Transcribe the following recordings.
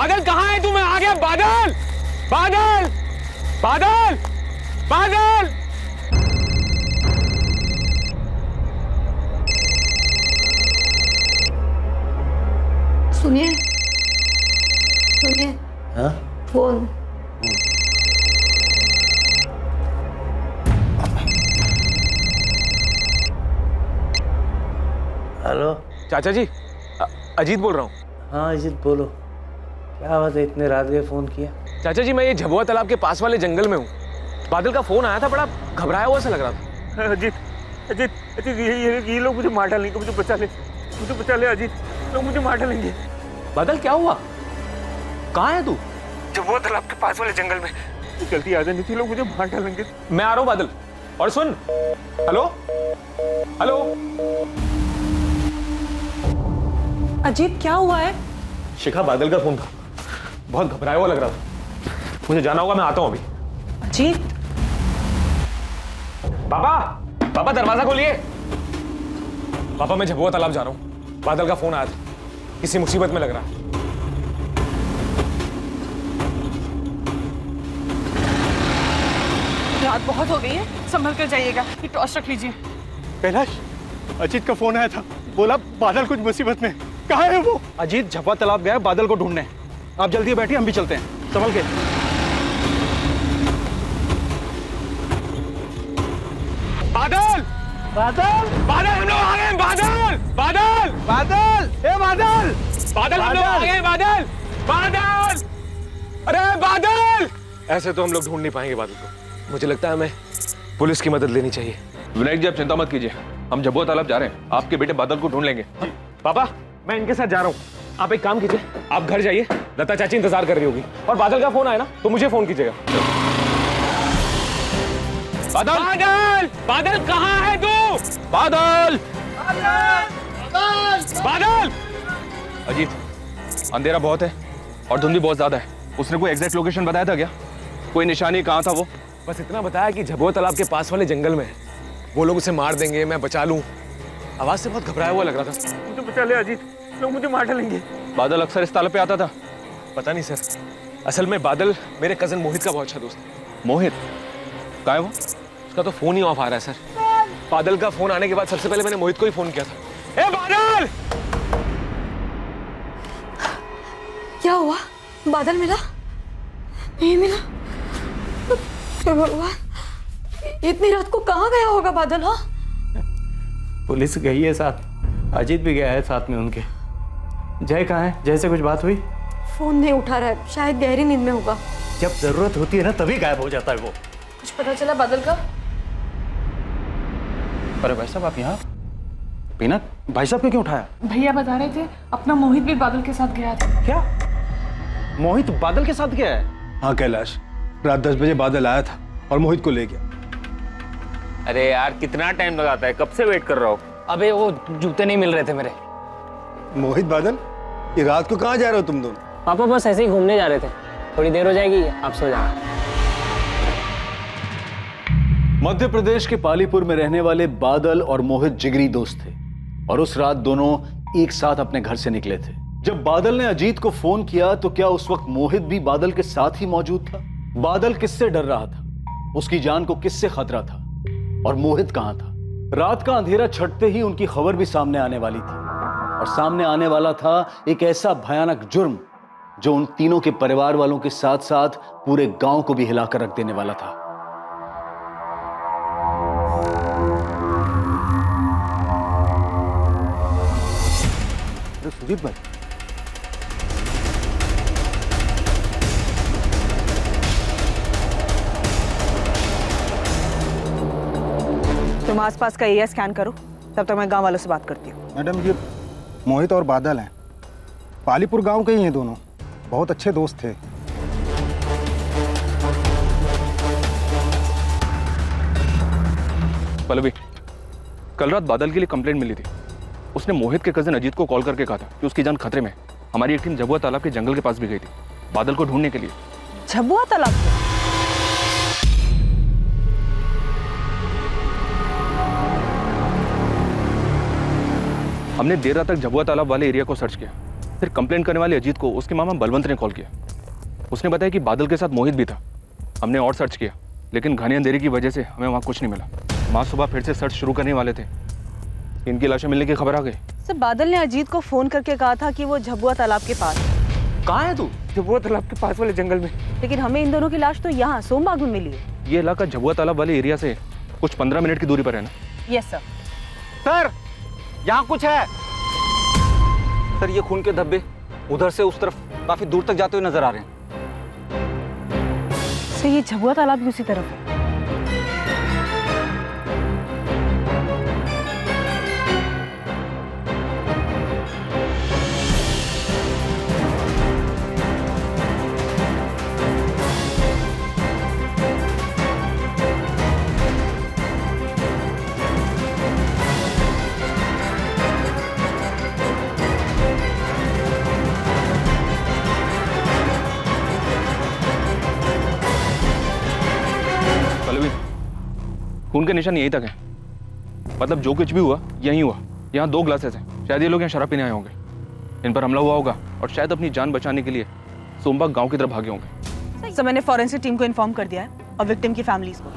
बादल कहाँ है तू? मैं आ गया। बादल बादल बादल बादल। सुनिए सुनिए। हाँ? फोन। हेलो। चाचा जी, अजीत बोल रहा हूँ। हाँ अजीत बोलो, क्या बात है, इतने रात गए फोन किया? चाचा जी, मैं ये झबुआ तालाब के पास वाले जंगल में हूँ। बादल का फोन आया था, बड़ा घबराया हुआ सा लग रहा था। अजीत अजीत अजीत, ये लोग मुझे मार डालेंगे, मुझे बचा ले अजीत, लोग मुझे मार डालेंगे। बादल क्या हुआ? कहाँ है तू? झबुआ तालाब के पास वाले जंगल में। जल्दी आ जाने, लोग मुझे मार डालेंगे। मैं आ रहा हूँ बादल। और सुन, हेलो हेलो। अजीत क्या हुआ है? शिखा, बादल का फोन था, बहुत घबराया हुआ लग रहा था। मुझे जाना होगा, मैं आता हूँ अभी। अजीत पापा, पापा दरवाजा खोलिए। पापा, मैं झबुआ तालाब जा रहा हूँ। बादल का फोन आया था, किसी मुसीबत में लग रहा है। रात बहुत हो गई है, संभल कर जाइएगा। ये टॉर्च रख लीजिए। कैलाश, अजीत का फोन आया था, बोला बादल कुछ मुसीबत में। कहाँ है वो? अजीत झपा तालाब गया बादल को ढूंढने। आप जल्दी बैठिए, हम भी चलते हैं, संभल के। बादल बादल बादल, हम लोग आ गए। बादल बादल बादल, ए बादल, बादल, हम लोग आ गए। बादल बादल, अरे बादल। ऐसे तो हम लोग ढूंढ नहीं पाएंगे बादल को। मुझे लगता है हमें पुलिस की मदद लेनी चाहिए। विनायक जी, आप चिंता मत कीजिए, हम झबुआ तालाब जा रहे हैं, आपके बेटे बादल को ढूंढ लेंगे। पापा, मैं इनके साथ जा रहा हूँ। आप एक काम कीजिए, आप घर जाइए, लता चाची इंतजार कर रही होगी। और बादल का फोन आया ना तो मुझे फोन कीजिएगा। बादल बादल बादल, कहाँ है तू? बादल बादल। अजीत, अंधेरा बहुत है और धुंध भी बहुत ज्यादा है। उसने कोई एग्जैक्ट लोकेशन बताया था क्या? कोई निशानी कहाँ था वो? बस इतना बताया कि झबुआ तालाब के पास वाले जंगल में है। वो लोग उसे मार देंगे, मैं बचा लूं। आवाज से बहुत घबराया हुआ लग रहा था। मुझे बचा ले अजीत, लोग मुझे मार डालेंगे। बादल अक्सर इस तालाब पे आता था? पता नहीं सर, असल में बादल मेरे कजन मोहित का बहुत अच्छा दोस्त है। मोहित कहाँ है वो? उसका तो फोन ही ऑफ आ रहा है सर। बादल का फोन आने के बाद सबसे पहले मैंने मोहित को ही फोन किया था। ए बादल! क्या हुआ? बादल मिला? नहीं मिला? हे भगवान, इतनी रात को कहाँ गया होगा बादल? हाँ, पुलिस गई है साथ, अजीत भी गया है साथ में उनके। जय कहाँ है? जय से कुछ बात हुई? फोन नहीं उठा रहा है, शायद गहरी नींद में होगा। जब जरूरत होती है ना तभी गायब हो जाता है वो। कुछ पता चला बादल का? अरे भाई साहब, आप यहाँ? पीना, भाई साहब को क्यों उठाया? भैया बता रहे थे अपना मोहित भी बादल के साथ गया था। क्या मोहित बादल के साथ गया है? हाँ कैलाश, रात 10 बजे बादल आया था और मोहित को ले गया। अरे यार, कितना टाइम लगाता है, कब से वेट कर रहा हूँ। अबे वो जूते नहीं मिल रहे थे मेरे। मोहित, बादल, ये रात को कहाँ जा रहे हो तुम दोनों? पापा बस ऐसे ही घूमने जा रहे थे, थोड़ी देर हो जाएगी, आप सो जाना। मध्य प्रदेश के पालीपुर में रहने वाले बादल और मोहित जिगरी दोस्त थे और उस रात दोनों एक साथ अपने घर से निकले थे। जब बादल ने अजीत को फोन किया तो क्या उस वक्त मोहित भी बादल के साथ ही मौजूद था? बादल किससे डर रहा था? उसकी जान को किससे खतरा था? और मोहित कहां था? रात का अंधेरा छटते ही उनकी खबर भी सामने आने वाली थी और सामने आने वाला था एक ऐसा भयानक जुर्म जो उन तीनों के परिवार वालों के साथ साथ पूरे गांव को भी हिलाकर रख देने वाला था। सुजीत भाई, तुम आसपास का एरिया स्कैन करो, तब तक मैं गांव वालों से बात करती हूँ। मैडम, ये मोहित और बादल हैं, पालीपुर गांव के ही हैं दोनों, बहुत अच्छे दोस्त थे। पल्लवी, कल रात बादल के लिए कंप्लेंट मिली थी। उसने मोहित के कजन अजीत को कॉल करके कहा था कि उसकी जान खतरे में है। हमारी एक टीम झबुआ तालाब के जंगल के पास भी गई थी बादल को ढूंढने के लिए। झबुआ तालाब? हमने देर रात तक झबुआ तालाब वाले एरिया को सर्च किया फिर कंप्लेंट करने वाले अजीत को उसके मामा बलवंत ने कॉल किया। उसने बताया कि बादल के साथ मोहित भी था। हमने और सर्च किया, लेकिन घने अंधेरे की वजह से हमें वहाँ कुछ नहीं मिला। माँ सुबह फिर से सर्च शुरू करने वाले थे, इनकी लाशें मिलने की खबर आ गई। सर, बादल ने अजीत को फोन करके कहा था कि वो झबुआ तालाब के पास। कहाँ है तू? झबुआ तालाब के पास वाले जंगल में। लेकिन हमें इन दोनों की लाश तो यहाँ सोमबाग में मिली है। ये इलाका झबुआ तालाब वाले एरिया से कुछ 15 मिनट की दूरी पर है ना? Yes sir. सर, यहाँ कुछ है। सर, ये खून के धब्बे उधर से उस तरफ काफी दूर तक जाते हुए नजर आ रहे हैं। सर, ये झबुआ तालाब भी उसी तरफ है। खून के निशान यहीं तक है, मतलब जो कुछ भी हुआ यहीं हुआ। यहाँ 2 ग्लासेस हैं, शायद ये लोग यहाँ शराब पीने आए होंगे। इन पर हमला हुआ होगा और शायद अपनी जान बचाने के लिए सोमबाग गांव की तरफ भागे होंगे। सर, मैंने फॉरेंसिक टीम को इन्फॉर्म कर दिया है और विक्टिम की फैमिलीज को।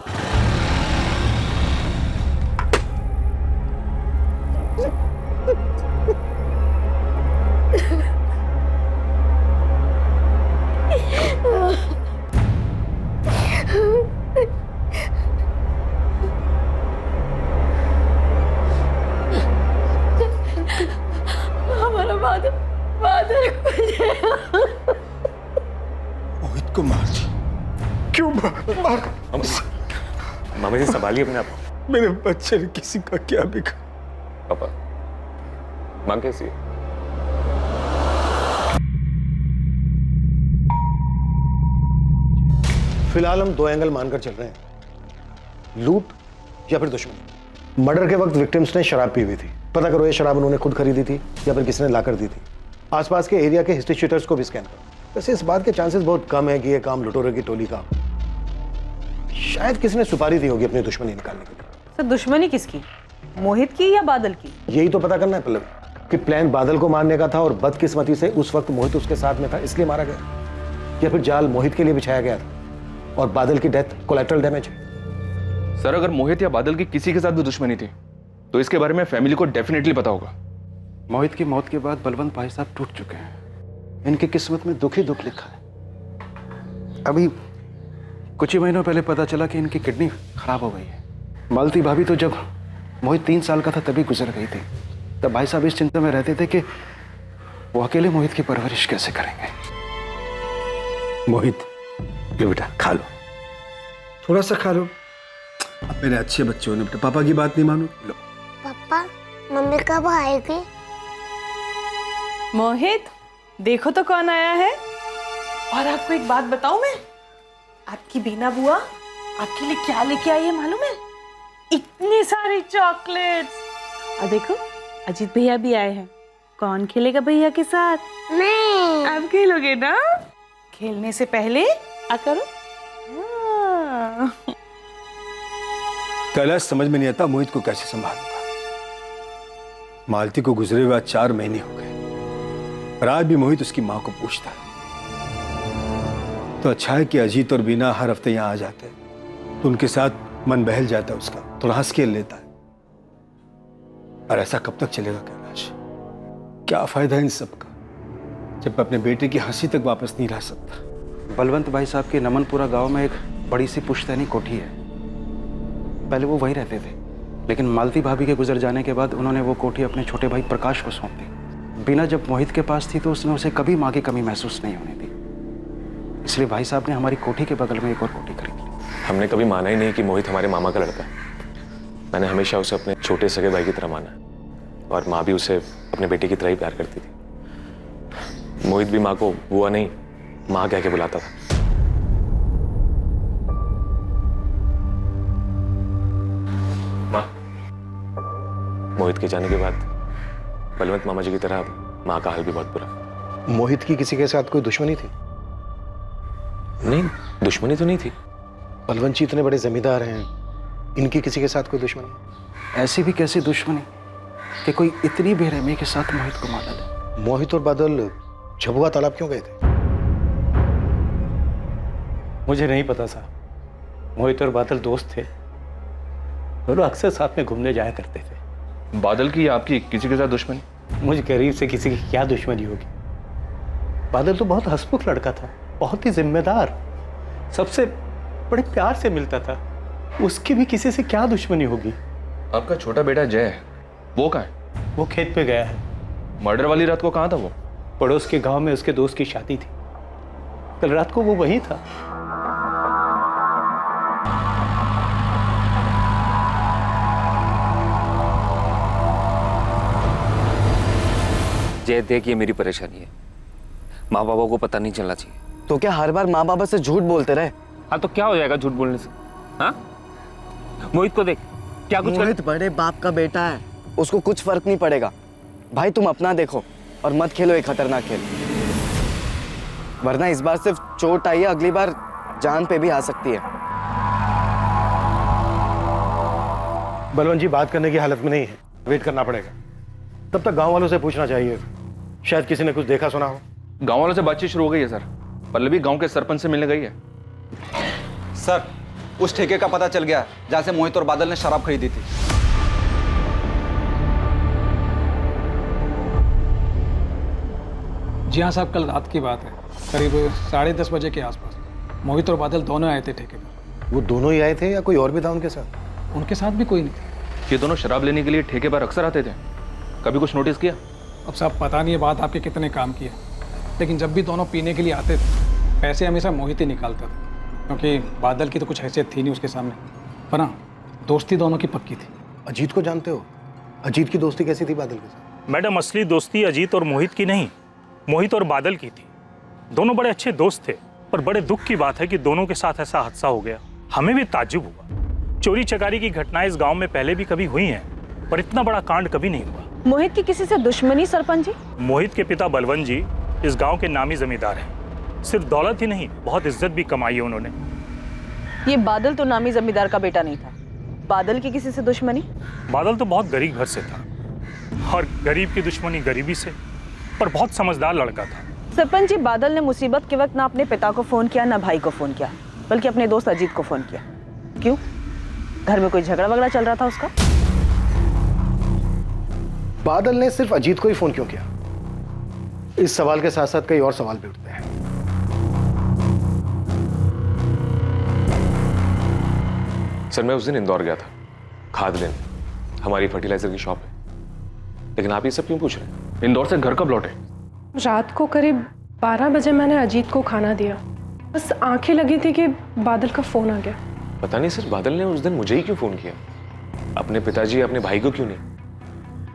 हमारा बादल बादल मोहित को मार दी। क्यों मार? मामा जी संभालिए अपने आप को। मेरे बच्चे ने किसी का क्या बिगाड़ा? पापा, माँ कैसी है? फिलहाल हम 2 एंगल मानकर चल रहे हैं, लूट या फिर दुश्मनी। मर्डर के वक्त विक्टिम्स ने शराब पी हुई थी। पता करो ये शराब उन्होंने खुद खरीदी थी या फिर किसी ने लाकर दी थी। आसपास के एरिया के हिस्ट्री शीटर्स को भी स्कैन करो। वैसे इस बात के चांसेस बहुत कम है कि ये काम लुटेरों की टोली का। शायद किसी ने सुपारी दी होगी अपनी दुश्मनी निकालने के लिए। सर, दुश्मनी किसकी? मोहित की या बादल की? यही तो पता करना है पल्लवी, कि प्लान बादल को मारने का था और बदकिस्मती से उस वक्त मोहित उसके साथ में था इसलिए मारा गया, या फिर जाल मोहित के लिए बिछाया गया था और बादल की डेथ कोलैटरल डैमेज है। सर, अगर मोहित या बादल की किसी के साथ भी दुश्मनी थी तो इसके बारे में फैमिली को डेफिनेटली पता होगा। मोहित की मौत के बाद बलवंत भाई साहब टूट चुके हैं। इनकी किस्मत में दुख ही दुख लिखा है। अभी कुछ ही महीनों पहले पता चला कि इनकी किडनी खराब हो गई है। मालती भाभी तो जब मोहित 3 साल का था तभी गुजर गई थी। तब भाई साहब इस चिंता में रहते थे कि वो अकेले मोहित की परवरिश कैसे करेंगे। मोहित, लो बेटा खा लो, थोड़ा सा खा लो। अब मेरे अच्छे बच्चे हो ना बेटा, पापा की बात नहीं मानो। लो। पापा, मम्मी कब आएगी? मोहित, देखो तो कौन आया है। और आपको एक बात बताऊं मैं, आपकी बीना बुआ आपके लिए क्या लेके आई है मालूम है? इतनी सारी चॉकलेट्स। और देखो, अजीत भैया भी आए हैं। कौन खेलेगा भैया के साथ? मैं। आप खेलोगे ना? खेलने से पहले आ करो। कैलाश, समझ में नहीं आता मोहित को कैसे संभालूंगा। मालती को गुजरे हुए 4 महीने हो गए और आज भी मोहित उसकी मां को पूछता है। तो अच्छा है कि अजीत और बीना हर हफ्ते यहाँ आ जाते हैं, तो उनके साथ मन बहल जाता है उसका, थोड़ा हंस खेल लेता है। और ऐसा कब तक चलेगा कैलाश? क्या फायदा इन सब का जब मैं अपने बेटे की हंसी तक वापस नहीं ला सकता। बलवंत भाई साहब के नमनपुरा गांव में एक बड़ी सी पुश्तैनी कोठी है। पहले वो वहीं रहते थे, लेकिन मालती भाभी के गुजर जाने के बाद उन्होंने वो कोठी अपने छोटे भाई प्रकाश को सौंप दी। बीना जब मोहित के पास थी तो उसने उसे कभी माँ की कमी महसूस नहीं होने दी। इसलिए भाई साहब ने हमारी कोठी के बगल में एक और कोठी खरीद ली। हमने कभी माना ही नहीं कि मोहित हमारे मामा का लड़का है। मैंने हमेशा उसे अपने छोटे सगे भाई की तरह माना और माँ भी उसे अपने बेटे की तरह ही प्यार करती थी। मोहित भी माँ को बुआ नहीं, माँ कह के बुलाता था। माँ, मोहित के जाने के बाद बलवंत मामा जी की तरह माँ का हाल भी बहुत बुरा। मोहित की किसी के साथ कोई दुश्मनी थी? नहीं, दुश्मनी तो नहीं थी। बलवंत जी इतने बड़े जमींदार हैं, इनकी किसी के साथ कोई दुश्मनी? ऐसी भी कैसी दुश्मनी कि कोई इतनी बेरहमी के साथ मोहित को मार डाले। मोहित और बादल झबुआ तालाब क्यों गए थे? मुझे नहीं पता साहब। मोहित और बादल दोस्त थे, दोनों अक्सर साथ में घूमने जाया करते थे। बादल की या आपकी किसी के साथ दुश्मनी? मुझ गरीब से किसी की क्या दुश्मनी होगी? बादल तो बहुत हंसमुख लड़का था, बहुत ही जिम्मेदार, सबसे बड़े प्यार से मिलता था। उसकी भी किसी से क्या दुश्मनी होगी? आपका छोटा बेटा जय है, वो कहाँ है? वो खेत पे गया है। मर्डर वाली रात को कहाँ था वो? पड़ोस के गांव में उसके दोस्त की शादी थी, कल रात को वो वहीं था। जय देख, ये मेरी परेशानी है, माँ बाबा को पता नहीं चलना चाहिए। तो क्या हर बार माँ बाबा से झूठ बोलते रहे? हाँ तो क्या हो जाएगा झूठ बोलने से? हाँ, मोहित को देख, क्या कुछ मोहित बड़े बाप का बेटा है, उसको कुछ फर्क नहीं पड़ेगा। भाई तुम अपना देखो और मत खेलो एक खतरनाक खेल, वरना इस बार सिर्फ चोट आई है, अगली बार जान पे भी आ सकती है। बलवंत जी बात करने की हालत में नहीं है, वेट करना पड़ेगा। तब तक गांव वालों से पूछना चाहिए, शायद किसी ने कुछ देखा सुना हो। गांव वालों से बातचीत शुरू हो गई है सर। पल्लवी गांव के सरपंच से मिलने गई है। सर, उस ठेके का पता चल गया जहां से मोहित और बादल ने शराब खरीदी थी। जी हाँ साहब, कल रात की बात है, करीब 10:30 बजे के आसपास मोहित और बादल दोनों आए थे ठेके पर। वो दोनों ही आए थे या कोई और भी था उनके साथ? उनके साथ भी कोई नहीं था। ये दोनों शराब लेने के लिए ठेके पर अक्सर आते थे, कभी कुछ नोटिस किया? अब साहब पता नहीं ये बात आपके कितने काम की है, लेकिन जब भी दोनों पीने के लिए आते थे पैसे हमेशा मोहित ही निकालता था, क्योंकि बादल की तो कुछ हैसियत थी नहीं उसके सामने, पर हाँ दोस्ती दोनों की पक्की थी। अजीत को जानते हो? अजीत की दोस्ती कैसी थी बादल के साथ? मैडम, असली दोस्ती अजीत और मोहित की नहीं, मोहित और बादल की थी। दोनों बड़े अच्छे दोस्त थे, पर बड़े दुख की बात है कि दोनों के साथ ऐसा हादसा हो गया। हमें भी ताज्जुब हुआ। चोरी चकारी की घटनाएं इस गांव में पहले भी कभी हुई हैं, पर इतना बड़ा कांड कभी नहीं हुआ। मोहित की किसी से दुश्मनी सरपंच जी? मोहित के पिता बलवंत जी इस गांव के नामी जमींदार हैं। सिर्फ दौलत ही नहीं, बहुत इज्जत भी कमाई है उन्होंने। ये बादल तो नामी जमींदार का बेटा नहीं था, बादल की किसी से दुश्मनी? बादल तो बहुत गरीब घर से था, और गरीब की दुश्मनी गरीबी से, पर बहुत समझदार लड़का था। सरपंच जी, बादल ने मुसीबत के वक्त ना अपने पिता को फोन किया ना भाई को फोन किया, बल्कि अपने दोस्त अजीत को फोन किया। क्यों? घर में कोई झगड़ा वगड़ा चल रहा था उसका? बादल ने सिर्फ अजीत को ही फोन क्यों किया? इस सवाल के साथ साथ कई और सवाल भी उठते हैं। सर, मैं उस दिन इंदौर गया था खाद लेने, हमारी फर्टिलाइजर की शॉप है, लेकिन आप ये सब क्यों पूछ रहे हैं? इंदौर से घर कब लौटे? रात को करीब 12 बजे मैंने अजीत को खाना दिया, बस आंखें लगी थी कि बादल का फोन आ गया। पता नहीं सर, बादल ने उस दिन मुझे ही क्यों फोन किया, अपने पिताजी अपने भाई को क्यों नहीं?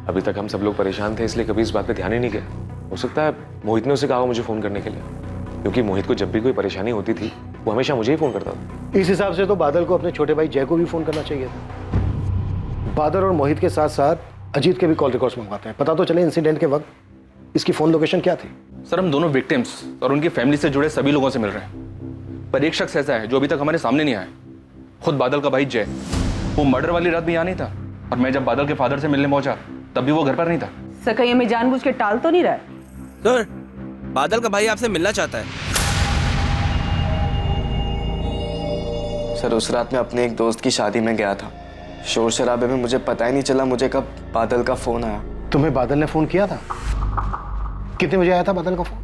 अभी तक हम सब लोग परेशान थे, इसलिए कभी इस बात पे ध्यान ही नहीं गया। हो सकता है मोहित ने उसे कहा मुझे फोन करने के लिए, क्योंकि मोहित को जब भी कोई परेशानी होती थी वो हमेशा मुझे ही फोन करता था। इस हिसाब से तो बादल को अपने छोटे भाई जय को भी फोन करना चाहिए था। बादल और मोहित के साथ साथ अजीत के भी कॉल रिकॉर्ड्स मंगवाते हैं, पता तो चले इंसिडेंट के वक्त इसकी फोन लोकेशन क्या थी। सर, हम दोनों विक्टिम्स और उनकी फैमिली से जुड़े सभी लोगों से मिल रहे हैं, पर एक शख्स ऐसा है जो अभी तक हमारे सामने नहीं आया। खुद बादल का भाई जय, वो मर्डर वाली रात भी यहाँ नहीं था, और मैं जब बादल के फादर से मिलने पहुंचा तब भी वो घर पर नहीं था। सर, कहीं हमें जानबूझ के टाल तो नहीं रहा है? सर, बादल का भाई आपसे मिलना चाहता है। सर, उस रात मैं अपने एक दोस्त की शादी में गया था, शोर शराबे में मुझे पता ही नहीं चला मुझे कब बादल का फोन आया। तुम्हें बादल ने फोन किया था? कितने बजे आया था बादल का फोन?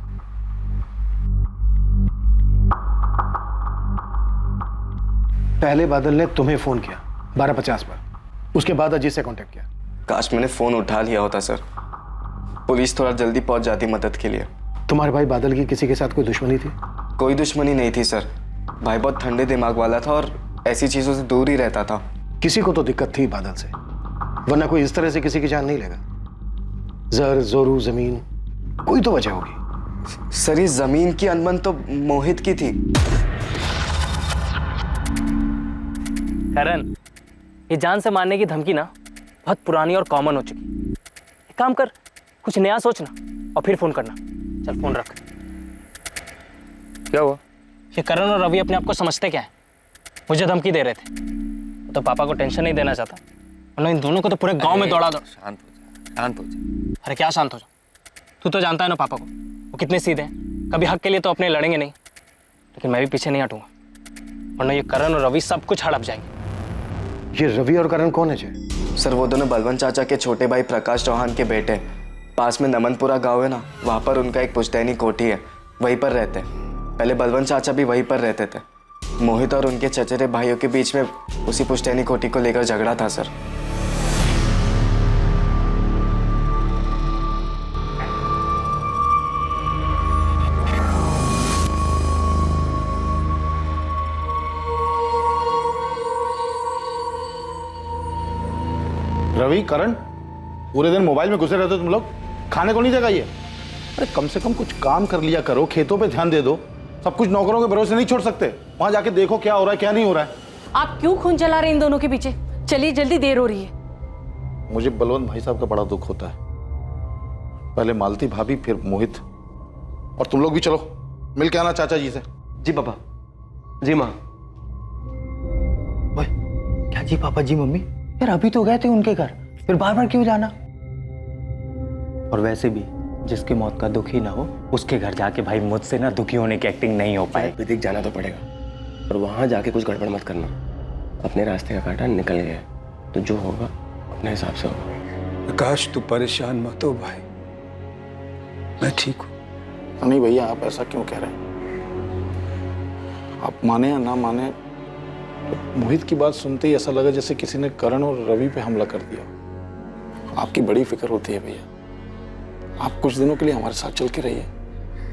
पहले बादल ने तुम्हें फोन किया 12:50 पर, उसके बाद अजीत से कांटेक्ट किया। काश मैंने फोन उठा लिया होता सर, पुलिस थोड़ा जल्दी पहुंच जाती मदद के लिए। तुम्हारे भाई बादल की किसी के साथ कोई दुश्मनी थी? कोई दुश्मनी नहीं थी सर, भाई बहुत ठंडे दिमाग वाला था और ऐसी चीजों से दूर ही रहता था। किसी को तो दिक्कत थी बादल से, वरना कोई इस तरह से किसी की जान नहीं लेगा। जर जोरू जमीन, कोई तो वजह होगी। सर, ये जमीन की अनबन तो मोहित की थी। करण, ये जान से मारने की धमकी ना बहुत पुरानी और कॉमन हो चुकी। एक काम कर, कुछ नया सोचना और फिर फोन करना। चल फोन रख। क्या हुआ? ये करण और रवि अपने आप को समझते क्या है? मुझे धमकी दे रहे थे, तो पापा को टेंशन नहीं देना चाहता, वरना इन दोनों को तो पूरे गांव में दौड़ा दो। शांत हो जा, शांत हो जा। अरे क्या शांत हो जा? तू तो जानता है ना पापा को, वो कितने सीधे हैं, कभी हक के लिए तो अपने लड़ेंगे नहीं। लेकिन मैं भी पीछे नहीं हटूंगा, वरना ये करण और रवि सब कुछ हड़प जाएंगे। ये रवि और करण कौन है जय? सर वो दोनों बलवंत चाचा के छोटे भाई प्रकाश चौहान के बेटे हैं। पास में नमनपुरा गांव है ना, वहाँ पर उनका एक पुश्तैनी कोठी है, वहीं पर रहते हैं। पहले बलवंत चाचा भी वहीं पर रहते थे। मोहित और उनके चचेरे भाइयों के बीच में उसी पुश्तैनी कोठी को लेकर झगड़ा था सर। रवि, करण, पूरे दिन मोबाइल में घुसे रहते हो तुम लोग, खाने को नहीं जगाइए। अरे कम से कम कुछ काम कर लिया करो, खेतों पे ध्यान दे दो। सब कुछ नौकरों के भरोसे नहीं छोड़ सकते। वहां जाके देखो क्या हो रहा है क्या नहीं हो रहा है। आप क्यों खून चला रहे हैं इन दोनों के पीछे? चलिए जल्दी, देर हो रही है। मुझे बलवंत भाई साहब का बड़ा दुख होता है। पहले मालती भाभी, फिर मोहित, और तुम लोग भी चलो मिल के आना चाचा जी से। जी पापा। जी माँ। क्या जी पापा जी मम्मी? यार अभी तो गए थे उनके घर, फिर बार बार क्यों जाना? और वैसे भी जिसकी मौत का दुख ही ना हो उसके घर जाके भाई मुझसे ना दुखी होने की एक्टिंग नहीं हो पाए। विदिक जाना तो पड़ेगा, पर वहां जाके कुछ गड़बड़ मत करना। अपने रास्ते का कांटा निकल गया, तो जो होगा अपने हिसाब से होगा। आकाश तू परेशान मत हो भाई, मैं ठीक हूँ। नहीं भैया, आप ऐसा क्यों कह रहे हैं? आप माने या ना माने, तो मोहित की बात सुनते ही ऐसा लगा जैसे किसी ने करण और रवि पे हमला कर दिया। आपकी बड़ी फिक्र होती है भैया, आप कुछ दिनों के लिए हमारे साथ चल के रहिए।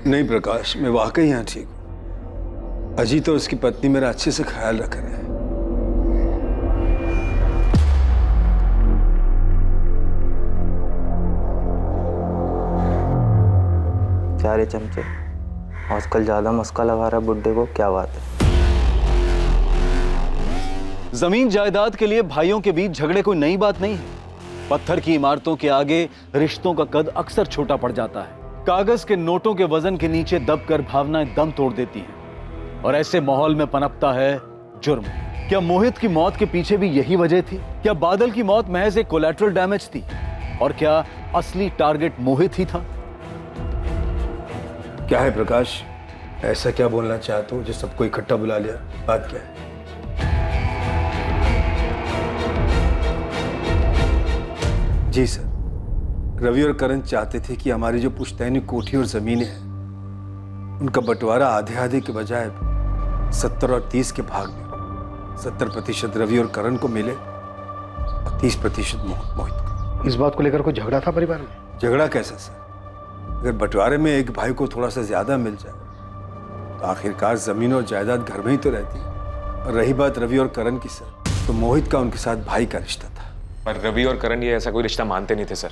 नहीं प्रकाश, मैं वाकई यहाँ ठीक हूँ। अजीत और उसकी पत्नी मेरा अच्छे से ख्याल रख रहे हैं। चारे चमचे आजकल ज्यादा मस्का लगा रहा बुड्ढे को, क्या बात है? जमीन जायदाद के लिए भाइयों के बीच झगड़े कोई नई बात नहीं है। पत्थर की इमारतों के आगे रिश्तों का कद अक्सर छोटा पड़ जाता है। कागज के नोटों के वजन के नीचे दबकर भावनाएं दम तोड़ देती हैं, और ऐसे माहौल में पनपता है जुर्म। क्या मोहित की मौत के पीछे भी यही वजह थी? क्या बादल की मौत महज एक कोलैटरल डैमेज थी, और क्या असली टारगेट मोहित ही था? क्या है प्रकाश, ऐसा क्या बोलना चाहते हो जो सबको इकट्ठा बुला लिया? बात क्या है? जी सर, रवि और करण चाहते थे कि हमारी जो पुश्तैनी कोठी और जमीनें हैं उनका बंटवारा आधे आधे के बजाय 70 और 30 के भाग में 70% रवि और करण को मिले और 30% मोहित को। इस बात को लेकर कोई झगड़ा था परिवार में? झगड़ा कैसा सर? अगर बंटवारे में एक भाई को थोड़ा सा ज्यादा मिल जाए तो आखिरकार जमीन और जायदाद घर में ही तो रहती है। और रही बात रवि और करण की सर, तो मोहित का उनके साथ भाई का रिश्ता था। पर रवि और करण ये ऐसा कोई रिश्ता मानते नहीं थे सर,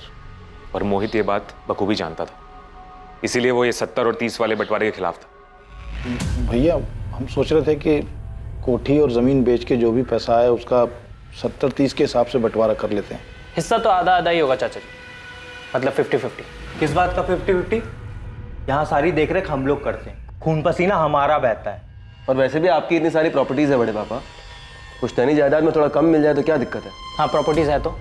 और मोहित ये बात बखूबी जानता था, इसीलिए वो ये 70 और 30 वाले बंटवारे के खिलाफ था। भैया, हम सोच रहे थे कि कोठी और जमीन बेच के जो भी पैसा आया उसका 70-30 के हिसाब से बंटवारा कर लेते हैं। हिस्सा तो आधा आधा ही होगा चाचा जी, मतलब 50-50। किस बात का 50-50? यहाँ सारी देखरेख हम लोग करते हैं, खून पसीना हमारा बहता है। और वैसे भी आपकी इतनी सारी प्रॉपर्टीज है बड़े पापा, पुश्तैनी जायदाद में थोड़ा कम मिल जाए तो क्या दिक्कत है? हाँ, प्रॉपर्टीज है तो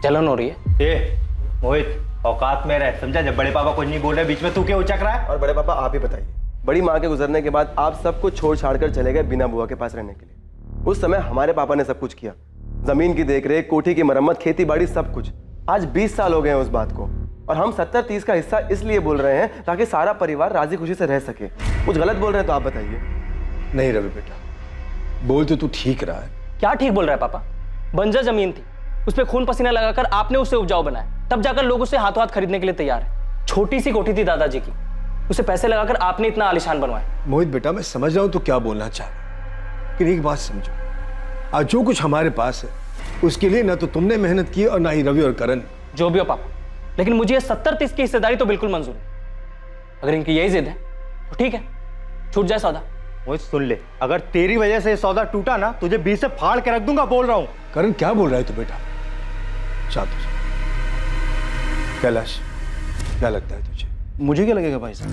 जलन हो रही है। ए मोहित, औकात में रह, समझा? जब बड़े पापा कुछ नहीं बोल रहे बीच में तू क्यों उचक रहा है? और बड़े पापा आप ही बताइए, बड़ी माँ के गुजरने के बाद आप सब कुछ छोड़ छाड़ कर चले गए बीना बुआ के पास रहने के लिए। उस समय हमारे पापा ने सब कुछ किया, जमीन की देखरेख, कोठी की मरम्मत, खेती बाड़ी, सब कुछ। आज 20 साल हो गए हैं उस बात को, और हम 70-30 का हिस्सा इसलिए बोल रहे हैं ताकि सारा परिवार राजी खुशी से रह सके। कुछ गलत बोल रहे हैं तो आप बताइए। नहीं रवि बेटा, बोल तो तू ठीक रहा है। क्या ठीक बोल रहा है पापा? बंजर जमीन थी, उस पर खून पसीना लगाकर आपने उसे उपजाऊ बनाया, तब जाकर लोग उसे हाथों हाथ खरीदने के लिए तैयार है। छोटी सी कोठी थी दादाजी की, उसे पैसे लगाकर आपने इतना आलीशान बनवाया। मोहित बेटा, मैं समझ रहा हूं तो क्या बोलना चाह रहा है, लेकिन एक बात समझो, आज जो कुछ हमारे पास है उसके लिए ना तो तुमने मेहनत की और ना ही रवि और करण। जो भी हो पापा, लेकिन मुझे 70-30 की हिस्सेदारी तो बिल्कुल मंजूर है। अगर इनकी यही जिद है तो ठीक है, छूट जाए सौदा। मोहित सुन ले, अगर तेरी वजह से सौदा टूटा ना, तुझे 20 से फाड़ के रख दूंगा, बोल रहा हूं। करण क्या बोल रहा है तू बेटा? शांत हो जा। कैलाश, क्या लगता है तुझे? मुझे क्या लगेगा भाई साहब?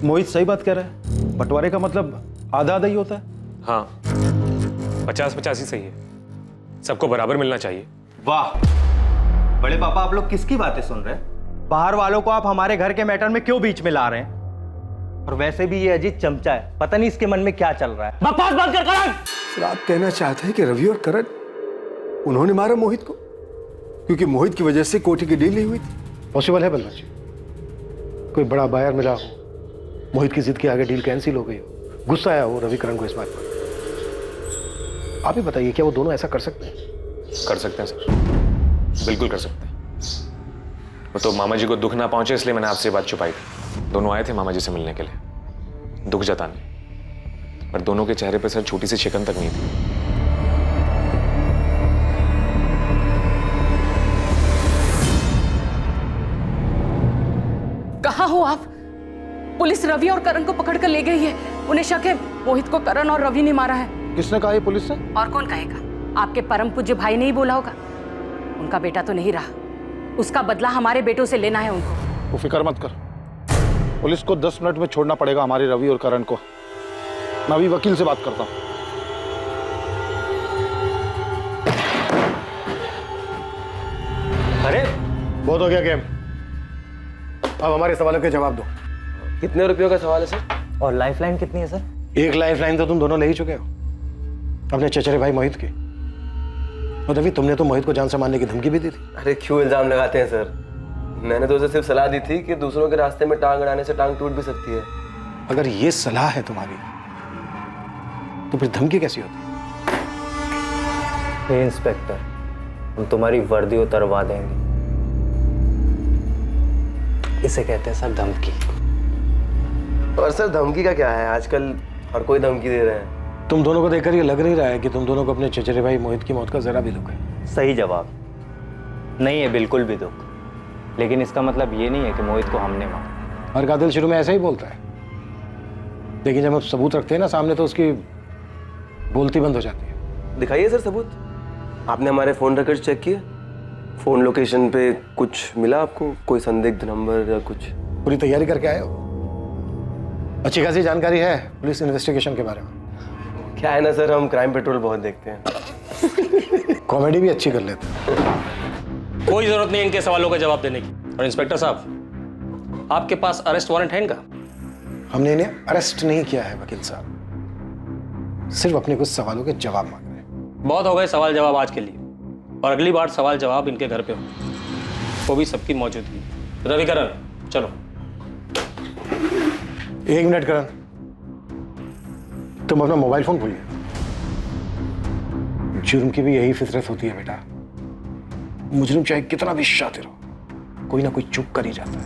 मोहित सही बात कह रहा है, बंटवारे का मतलब आधा आधा ही होता है। हाँ, 50-50 ही सही है, सबको बराबर मिलना चाहिए। वाह बड़े पापा, आप लोग किसकी बातें सुन रहे हैं? बाहर वालों को आप हमारे घर के मैटर में क्यों बीच में ला रहे हैं? और वैसे भी ये अजीत चमचा है, पता नहीं इसके मन में क्या चल रहा है। बकवास बंद कर करण। सर आप कहना चाहते हैं कि रवि और करण उन्होंने मारा मोहित को क्योंकि मोहित की वजह से कोठी की डील नहीं हुई थी? पॉसिबल है बलराज जी, कोई बड़ा बायर मिला हो, मोहित की जिद के आगे डील कैंसिल हो गई हो, गुस्सा आया हो रवि करण को इस बात पर। आप ही बताइए, क्या वो दोनों ऐसा कर सकते हैं? कर सकते हैं सर, बिल्कुल कर सकते हैं। वो तो मामा जी को दुख ना पहुंचे इसलिए मैंने आपसे ये बात छुपाई थी। दोनों आए थे मामा जी से मिलने के लिए, दुख जताने, पर दोनों के चेहरे पे सर छोटी सी शिकन तक नहीं थी। कहाँ हो आप? पुलिस रवि और करण को पकड़ कर ले गई है। उन्हें शक है मोहित को करण और रवि ने मारा है। किसने कहा ये पुलिस से? और कौन कहेगा? आपके परम पूज्य भाई ने ही बोला होगा। उनका बेटा तो नहीं रहा, उसका बदला हमारे बेटों से लेना है उनको। वो फिक्र मत कर, पुलिस को 10 मिनट में छोड़ना पड़ेगा हमारे रवि और करण को। मैं अभी वकील से बात करता हूँ। अरे बहुत हो गया गेम, अब हमारे सवालों के जवाब दो। कितने रुपयों का सवाल है सर? और लाइफलाइन कितनी है सर? 1 लाइफलाइन तो तुम दोनों ले ही चुके हो, अपने चचेरे भाई मोहित की। और रवि, तुमने तो मोहित को जान से मारने की धमकी भी दी थी। अरे क्यों इल्जाम लगाते हैं सर? मैंने तो उसे सिर्फ सलाह दी थी कि दूसरों के रास्ते में टांग अड़ाने से टांग टूट भी सकती है। अगर ये सलाह है तुम्हारी तो फिर धमकी कैसी होती? हे इंस्पेक्टर, हम तुम्हारी वर्दी उतरवा देंगे। इसे कहते हैं सर धमकी। और सर धमकी का क्या है, आजकल हर कोई धमकी दे रहे हैं। तुम दोनों को देखकर ये लग नहीं रहा है कि तुम दोनों को अपने चचेरे भाई मोहित की मौत का जरा भी दुख है। सही जवाब। नहीं है बिल्कुल भी दुख, लेकिन इसका मतलब ये नहीं है कि मोहित को हमने मारा। हर कातिल शुरू में ऐसा ही बोलता है, लेकिन जब हम सबूत रखते हैं ना सामने तो उसकी बोलती बंद हो जाती है। दिखाइए सर सबूत। आपने हमारे फोन रिकॉर्ड चेक किए? फोन लोकेशन पे कुछ मिला आपको? कोई संदिग्ध नंबर या कुछ? पूरी तैयारी करके आए हो? अच्छी खासी जानकारी है पुलिस इन्वेस्टिगेशन के बारे में? क्या है ना सर, हम क्राइम पेट्रोल बहुत देखते हैं। कॉमेडी भी अच्छी कर लेते हैं। कोई जरूरत नहीं इनके सवालों का जवाब देने की। और इंस्पेक्टर साहब, आपके पास अरेस्ट वारंट है इनका? हमने इन्हें अरेस्ट नहीं किया है वकील साहब, सिर्फ अपने कुछ सवालों के जवाब मांग रहे हैं। बहुत हो गए सवाल जवाब आज के लिए, और अगली बार सवाल जवाब इनके घर पे हो, वो भी सबकी मौजूदगी। रवि करण, चलो। 1 मिनट करण, तुम अपना मोबाइल फोन भूलिए। जुर्म की भी यही फितरत होती है बेटा, मुजरिम चाहे कितना भी शातिर हो, कोई ना कोई चूक कर ही जाता है।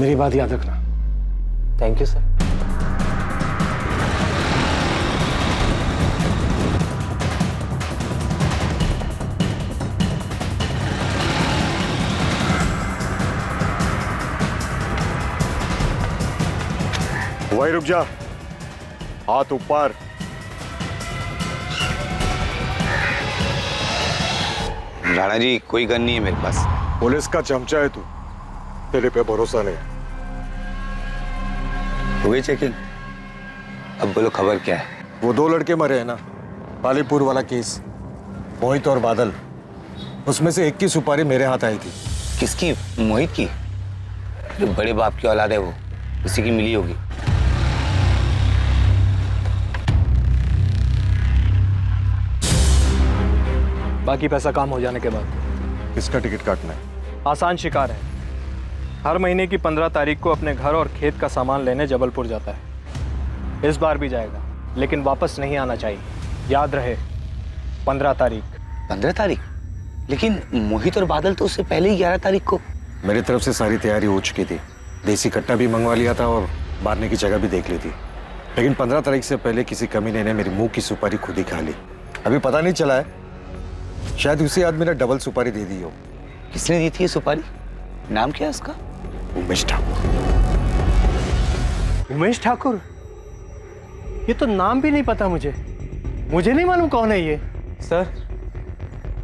मेरी बात याद रखना। Thank you sir. वही रुक जा, हाथ ऊपर। राणा जी, कोई गन नहीं है मेरे पास। पुलिस का चमचा है तू, तेरे पे भरोसा नहीं। हो गई चेकिंग? अब बोलो खबर क्या है? वो 2 लड़के मरे हैं ना, पालीपुर वाला केस, मोहित और बादल, उसमें से एक की सुपारी मेरे हाथ आई थी। किसकी? मोहित की? जो बड़े बाप की औलाद है वो, उसी की मिली होगी। बाकी पैसा काम हो जाने के बाद। किसका टिकट काटना है? आसान शिकार है। हर महीने की 15 तारीख को अपने घर और खेत का सामान लेने जबलपुर जाता है। इस बार भी जाएगा, लेकिन वापस नहीं आना चाहिए। याद रहे, 15 तारीख। 15 तारीख? लेकिन मोहित और बादल तो उससे पहले ही 11 तारीख को। मेरी तरफ से सारी तैयारी हो चुकी थी, देसी कट्टा भी मंगवा लिया था और मारने की जगह भी देख ली थी, लेकिन 15 तारीख से पहले किसी कमीने ने मेरी मुंह की सुपारी खुद ही खा ली। अभी पता नहीं चला है, शायद उसी आदमी ने डबल सुपारी दे दी हो। किसने दी थी ये सुपारी? नाम क्या है उसका? उमेश ठाकुर। उमेश ठाकुर? ये तो नाम भी नहीं पता मुझे नहीं मालूम कौन है ये। सर,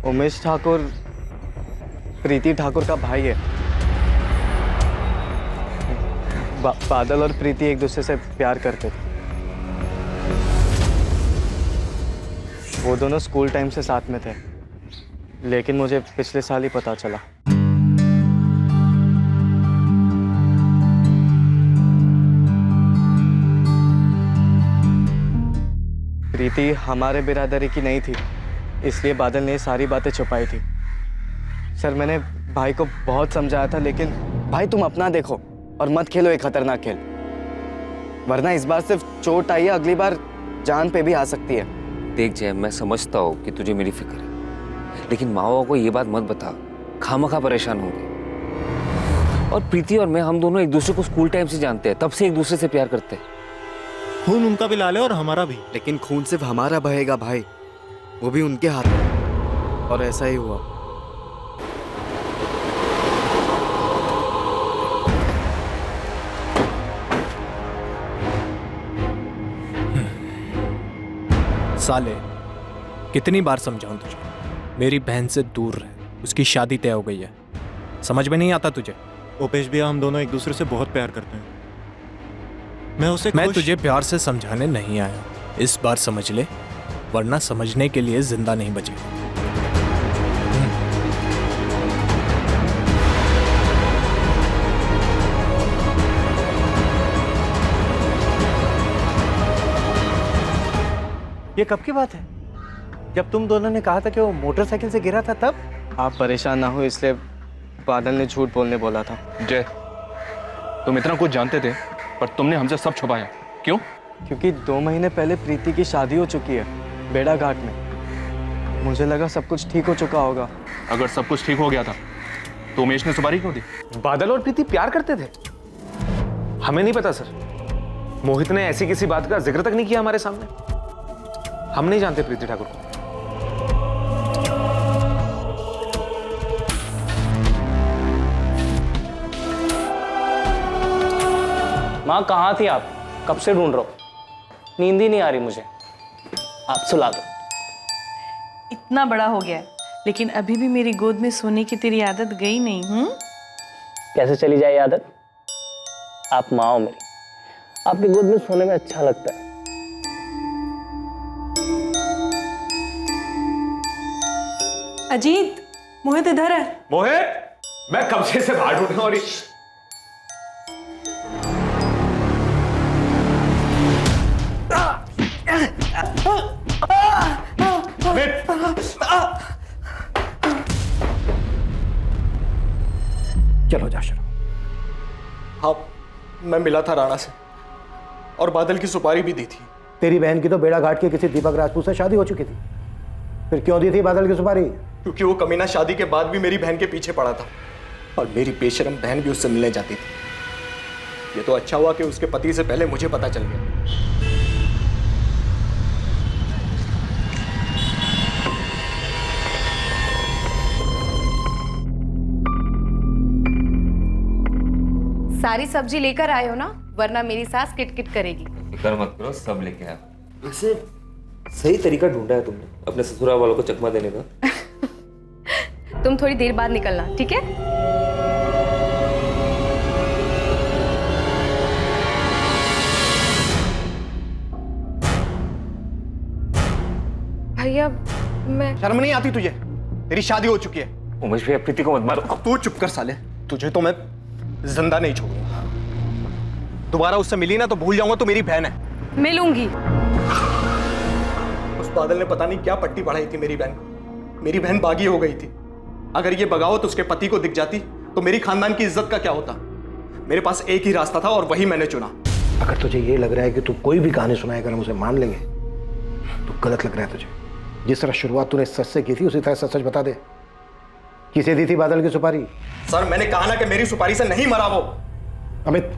उमेश ठाकुर प्रीति ठाकुर का भाई है। बादल और प्रीति एक दूसरे से प्यार करते थे। वो दोनों स्कूल टाइम से साथ में थे, लेकिन मुझे पिछले साल ही पता चला। प्रीति हमारे बिरादरी की नहीं थी, इसलिए बादल ने सारी बातें छुपाई थी। सर मैंने भाई को बहुत समझाया था, लेकिन भाई तुम अपना देखो और मत खेलो एक खतरनाक खेल, वरना इस बार सिर्फ चोट आई है, अगली बार जान पे भी आ सकती है। देख जय, मैं समझता हूँ कि तुझे मेरी फिक्र है, लेकिन माँ बाबा को ये बात मत बता, खामखा परेशान होंगे। और प्रीति और मैं, हम दोनों एक दूसरे को स्कूल टाइम से जानते हैं, तब से एक दूसरे से प्यार करते हैं। खून उनका भी लाल है और हमारा भी। लेकिन खून सिर्फ हमारा बहेगा भाई, वो भी उनके हाथ में, और ऐसा ही हुआ। साले, कितनी बार समझाऊं तुझे, मेरी बहन से दूर रह, उसकी शादी तय हो गई है। समझ में नहीं आता तुझे? उपेश भैया, हम दोनों एक दूसरे से बहुत प्यार करते हैं। मैं तुझे प्यार से समझाने नहीं आया, इस बार समझ ले, वरना समझने के लिए जिंदा नहीं बचेगा। ये कब की बात है? जब तुम दोनों ने कहा था कि वो मोटरसाइकिल से गिरा था तब? आप परेशान ना हो इसलिए बादल ने झूठ बोलने बोला था। जय, तुम इतना कुछ जानते थे पर तुमने हमसे सब छुपाया, क्यों? क्योंकि 2 महीने पहले प्रीति की शादी हो चुकी है बेड़ा घाट में। मुझे लगा सब कुछ ठीक हो चुका होगा। अगर सब कुछ ठीक हो गया था तो उमेश ने सुपारी क्यों दी? बादल और प्रीति प्यार करते थे? हमें नहीं पता सर, मोहित ने ऐसी किसी बात का जिक्र तक नहीं किया हमारे सामने। हम नहीं जानते प्रीति ठाकुर को। माँ कहाँ थी आप? कब से ढूंढ रहा हूँ, नींद ही नहीं आ रही मुझे, आप सुला दो। इतना बड़ा हो गया है, लेकिन अभी भी मेरी गोद में सोने की तेरी आदत गई नहीं। कैसे चली जाए आदत? आप माँ हो मेरी, आपकी गोद में सोने में अच्छा लगता है। अजीत, मोहित इधर है। मोहित, मैं कब से बाहर ढूंढ और चलो जा शुरू। हाँ, मैं मिला था राणा से और बादल की सुपारी भी दी थी। तेरी बहन की तो बेड़ा घाट के किसी दीपक राजपूत से शादी हो चुकी थी, फिर क्यों दी थी बादल की सुपारी? क्योंकि वो कमीना शादी के बाद भी मेरी बहन के पीछे पड़ा था और मेरी बेशरम बहन भी उससे मिलने जाती थी। ये तो अच्छा हुआ कि उसके पति से पहले मुझे पता चल गया। सारी सब्जी लेकर आए हो ना, वरना मेरी सास किटकिट करेगी। फिक्र मत करो, सब लेके आया। वैसे सही तरीका ढूंढा है तुमने अपने ससुराल वालों को चकमा देने का। तुम थोड़ी देर बाद निकलना, ठीक है? भैया मैं... शर्म नहीं आती तुझे? तेरी शादी हो चुकी है। उमेश भैया, प्रीति को मत मारो। अब तू चुप कर साले, तुझे तो मैं जिंदा नहीं छोड़ूंगा। दोबारा उससे मिली ना तो भूल जाऊंगा तू मेरी बहन है। मिलूंगी। उस बादल ने पता नहीं क्या पट्टी पढ़ाई थी मेरी बहन को। मेरी बहन बागी हो गई थी। अगर ये बगावत उसके पति को दिख जाती तो मेरी खानदान की इज्जत का क्या होता? मेरे पास एक ही रास्ता था और वही मैंने चुना। अगर तुझे ये लग रहा है कि तू कोई भी कहानी सुनाए अगर हम उसे मान लेंगे तो गलत लग रहा है तुझे। जिस तरह शुरुआत तूने सच से की थी उसी तरह सच सच बता दे, किसे दी थी बादल की सुपारी? सर मैंने कहा ना कि मेरी सुपारी से नहीं मरा वो। अमित,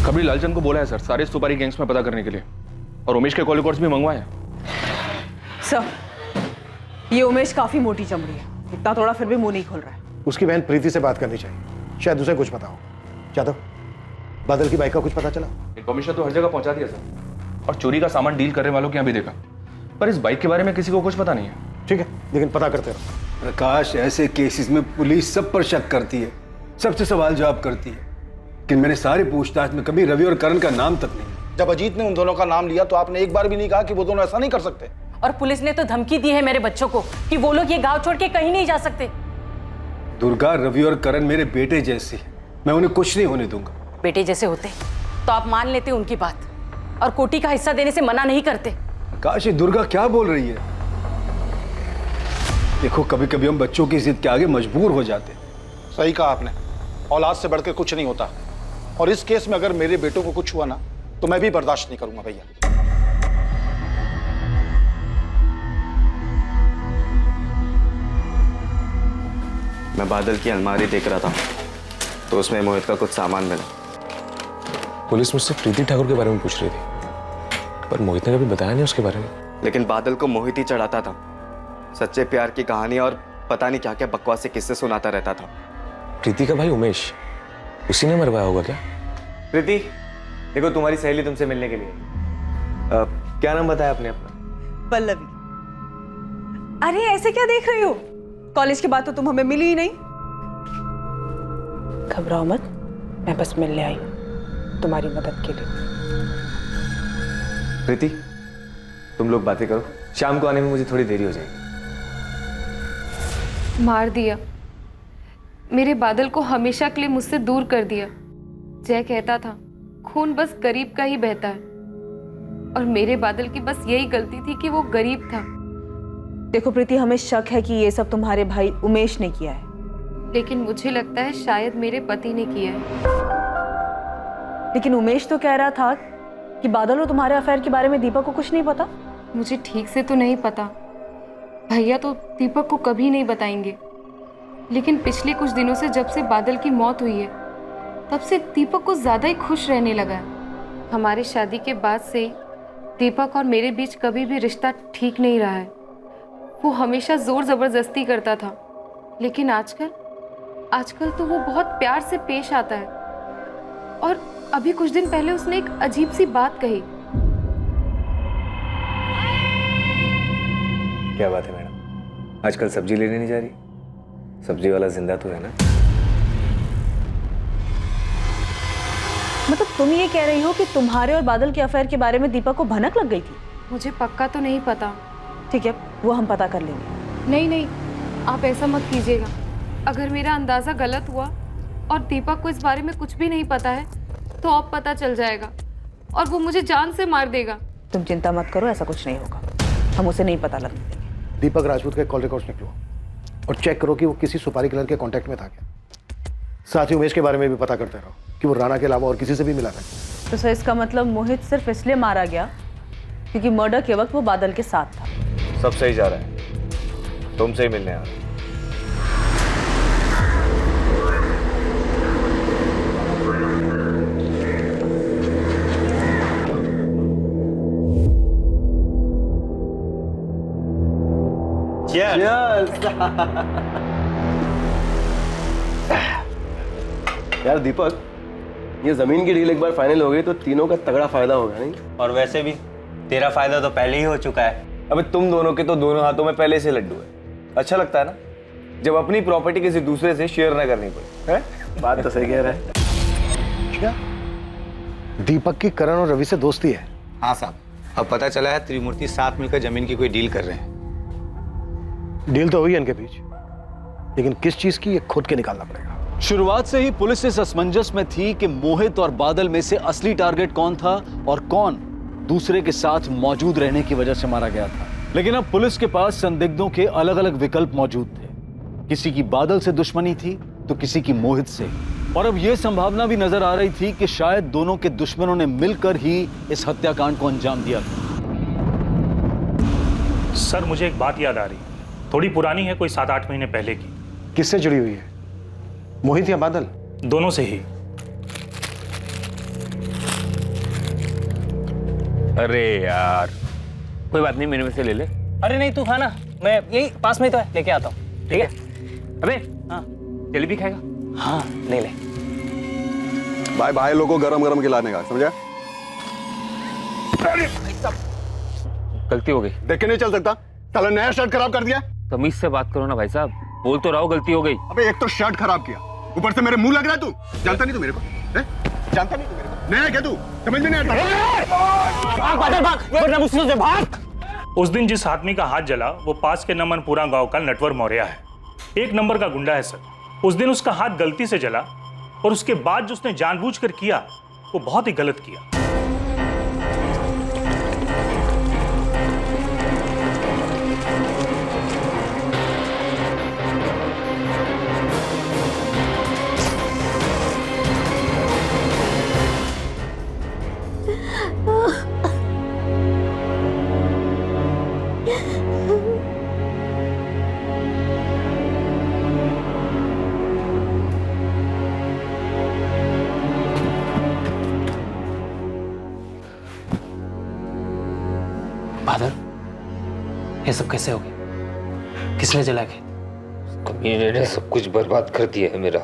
खबरी लालचंद को बोला है सर सारे सुपारी गैंग्स में पता करने के लिए, और उमेश के कॉल रिकॉर्ड्स भी मंगवाए हैं। सर, ये उमेश काफी मोटी चमड़ी है, इतना थोड़ा फिर भी मुंह नहीं खोल रहा है। उसकी बहन प्रीति से बात करनी चाहिए, शायद उसे कुछ पता हो। जादव, बादल की बाइक का कुछ पता चला? इन्फॉर्मेशन तो हर जगह पहुंचा दिया सर, और चोरी का सामान डील करने वालों के यहाँ भी देखा, पर इस बाइक के बारे में किसी को कुछ पता नहीं है। ठीक है, लेकिन पता करते रहो। प्रकाश, ऐसे केसेस में पुलिस सब पर शक करती है, सबसे सवाल जवाब करती है, लेकिन मैंने सारी पूछताछ में कभी रवि और करण का नाम तक नहीं। जब अजीत ने उन दोनों का नाम लिया तो आपने एक बार भी नहीं कहा कि वो दोनों ऐसा नहीं कर सकते। और पुलिस ने तो धमकी दी है मेरे बच्चों को कि वो लोग ये गांव छोड़ के कहीं नहीं जा सकते। दुर्गा, रवि और करण मेरे बेटे जैसे हैं, मैं उन्हें कुछ नहीं होने दूंगा। बेटे जैसे होते तो आप मान लेते उनकी बात और कोटी का हिस्सा देने से मना नहीं करते। काश, ये दुर्गा क्या बोल रही है? देखो, कभी कभी हम बच्चों की जिद के आगे मजबूर हो जाते। सही कहा आपने, औलाद से बढ़कर कुछ नहीं होता। और इस केस में अगर मेरे बेटों को कुछ हुआ ना तो मैं भी बर्दाश्त नहीं करूंगा भैया। मैं बादल की अलमारी देख रहा था तो उसमें मोहित का कुछ सामान मिला। पुलिस मुझसे प्रीति ठाकुर के बारे में पूछ रही थी, पर मोहित ने कभी बताया नहीं उसके बारे में। लेकिन बादल को मोहित ही चढ़ाता था। सच्चे प्यार की कहानी और पता नहीं क्या क्या बकवासी किस्से सुनाता रहता था। प्रीति का भाई उमेश, उसी ने मरवाया होगा क्या? प्रीति, देखो तुम्हारी सहेली तुमसे मिलने के लिए। क्या नाम बताया आपने अपना? पल्लवी। अरे ऐसे क्या देख रही हो? कॉलेज के बाद तो तुम हमें मिली ही नहीं। घबराओ मत, मैं बस मिलने आई हूँ तुम्हारी मदद के लिए। प्रीति, तुम लोग बातें करो, शाम को आने में मुझे थोड़ी देरी हो जाएगी। मार दिया मेरे बादल को, हमेशा के लिए मुझसे दूर कर दिया। जय कहता था खून बस गरीब का ही बहता है, और मेरे बादल की बस यही गलती थी कि वो गरीब था। देखो प्रीति, हमें शक है कि ये सब तुम्हारे भाई उमेश ने किया है, लेकिन मुझे लगता है शायद मेरे पति ने किया है। लेकिन उमेश तो कह रहा था कि बादल और तुम्हारे अफेयर के बारे में दीपक को कुछ नहीं पता। मुझे ठीक से तो नहीं पता, भैया तो दीपक को कभी नहीं बताएंगे। लेकिन पिछले कुछ दिनों से जब से बादल की मौत हुई है, तब से दीपक को ज्यादा ही खुश रहने लगा है। हमारी शादी के बाद से दीपक और मेरे बीच कभी भी रिश्ता ठीक नहीं रहा है। वो हमेशा जोर जबरदस्ती करता था, लेकिन आजकल तो वो बहुत प्यार से पेश आता है। और अभी कुछ दिन पहले उसने एक अजीब सी बात कही। क्या बात है मैडम, आजकल सब्जी लेने नहीं जा रही? सब्जी वाला जिंदा तो है ना? मतलब तुम ये कह रही हो कि तुम्हारे और बादल के अफेयर के बारे में दीपक को भनक लग गई थी? मुझे पक्का तो नहीं पता। ठीक है, वो हम पता कर लेंगे। नहीं, आप ऐसा मत कीजिएगा। अगर मेरा अंदाजा गलत हुआ और दीपक को इस बारे में कुछ भी नहीं पता है तो अब पता चल जाएगा और वो मुझे जान से मार देगा। तुम चिंता मत करो, ऐसा कुछ नहीं होगा। हम उसे नहीं पता लगने देंगे। दीपक राजपूत के कॉल रिकॉर्ड्स निकलो और चेक करो कि वो किसी सुपारी किलर के कांटेक्ट में था क्या। साथ ही उमेश के बारे में भी पता करते रहो कि वो राणा के अलावा और किसी से भी मिला था। तो सर, इसका मतलब मोहित सिर्फ इसलिए मारा गया क्योंकि मर्डर के वक्त वो बादल के साथ था। सब सही जा रहा है, तुमसे ही मिलने आ रहा हूं। यार दीपक, ये जमीन की डील एक बार फाइनल हो गई तो तीनों का तगड़ा फायदा होगा, नहीं? और वैसे भी तेरा फायदा तो पहले ही हो चुका है। अबे तुम दोनों के तो दोनों हाथों में पहले से लड्डू है। अच्छा लगता है ना जब अपनी प्रॉपर्टी किसी दूसरे से शेयर ना करनी पड़े, है? बात तो सही कह रहा है। क्या दीपक की करण और रवि से दोस्ती है? हाँ साहब, अब पता चला है त्रिमूर्ति साथ मिलकर जमीन की कोई डील कर रहे हैं। डील तो हुई है इनके बीच, लेकिन किस चीज की ये खुद के निकालना पड़ेगा। शुरुआत से ही पुलिस इस असमंजस में थी कि मोहित और बादल में से असली टारगेट कौन था और कौन दूसरे के साथ मौजूद रहने की वजह से मारा गया था। लेकिन अब पुलिस के पास संदिग्धों के अलग अलग विकल्प मौजूद थे। किसी की बादल से दुश्मनी थी तो किसी की मोहित से, और अब यह संभावना भी नजर आ रही थी कि शायद दोनों के दुश्मनों ने मिलकर ही इस हत्याकांड को अंजाम दिया था। सर, मुझे एक बात याद आ रही, थोड़ी पुरानी है, कोई 7-8 महीने पहले की। किससे जुड़ी हुई है, मोहित या बादल? दोनों से ही। अरे यार, कोई बात नहीं, मेरे में से ले ले। अरे नहीं, तू खाना, मैं यही पास में तो है, लेके आता हूँ। ठीक है? अबे हाँ, जलेबी खाएगा? हाँ, ले ले। भाई लोगों को गरम गरम खिलाने का, समझा? गलती हो गई। देख के नहीं चल सकता, साला नया शर्ट खराब कर दिया। तमीज से बात करो ना भाई साहब, बोल तो रहा हूं गलती हो गई। अबे एक तो शर्ट खराब किया, ऊपर से मेरे मुंह लग रहा है। तू जानता नहीं तू मेरे को, हैं? जानता नहीं तू मेरे को, नया क्या तू? समझ में नहीं आता। उस दिन जिस आदमी का हाथ जला वो पास के नमनपुरा गांव का नटवर मौर्य है। 1 नंबर का गुंडा है सर। उस दिन उसका हाथ गलती से जला और उसके बाद जो उसने जानबूझकर किया वो बहुत ही गलत किया। बादल, ये सब कैसे हो गया? किसने जला के? कमीने ने सब कुछ बर्बाद कर दिया है मेरा।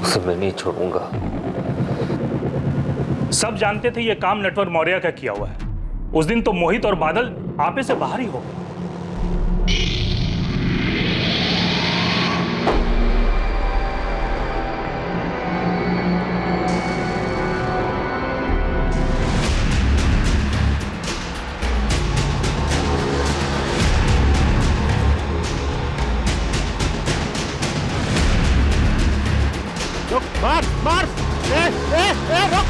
उसे मैं नहीं छोड़ूंगा। सब जानते थे ये काम नटवर मौर्य का किया हुआ है। उस दिन तो मोहित और बादल आपे से बाहर ही हो गए। मार मार रुक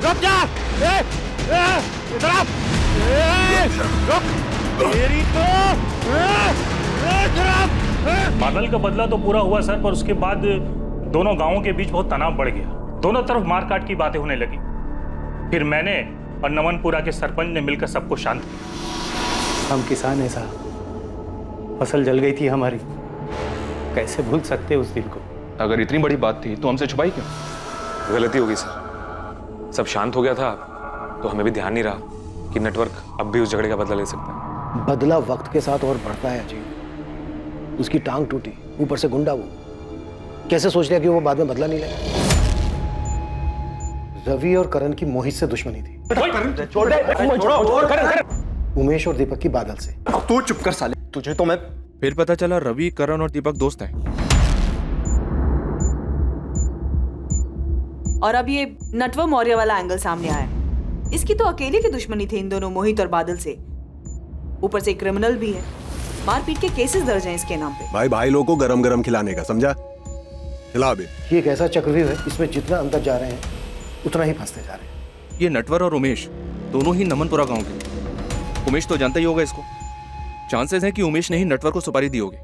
रुक जा इधर आ रुक तेरी तो बादल का बदला तो पूरा हुआ सर, पर उसके बाद दोनों गांवों के बीच बहुत तनाव बढ़ गया। दोनों तरफ मारकाट की बातें होने लगी। फिर मैंने और नमनपुरा के सरपंच ने मिलकर सबको शांत किया। हम किसान हैं साहब, फसल जल गई थी हमारी, कैसे भूल सकते उस दिन को। अगर इतनी बड़ी बात थी तो हमसे छुपाई क्यों? गलती होगी सर, सब शांत हो गया था तो हमें भी ध्यान नहीं रहा कि नेटवर्क अब भी उस झगड़े का बदला ले सकता है। बदला वक्त के साथ और बढ़ता है अजीब। उसकी टांग टूटी, ऊपर से गुंडा वो कैसे सोच लिया कि वो बाद में बदला नहीं लेगा। रवि और करण की मोहित से दुश्मनी थी, उमेश और दीपक की बादल से। तू चुप कर साले, तुझे तो मैं। फिर पता चला रवि, करण और दीपक दोस्त हैं। और अब ये नटवर मौर्य वाला एंगल सामने आया। इसकी तो अकेले की दुश्मनी थी इन दोनों मोहित और बादल से, ऊपर से क्रिमिनल भी है। मारपीट के केसेस दर्ज हैं इसके नाम पे। भाई भाई लोगों को गरम गरम खिलाने का, समझा? खिला बे। ये एक ऐसा चक्रव्यूह है, इसमें जितना अंदर जा रहे हैं उतना ही फंसते जा रहे हैं। ये नटवर और उमेश दोनों ही नमनपुरा गांव के। उमेश तो जानता ही होगा इसको। चांसेस हैं कि उमेश ने ही नटवर को सुपारी दी होगी।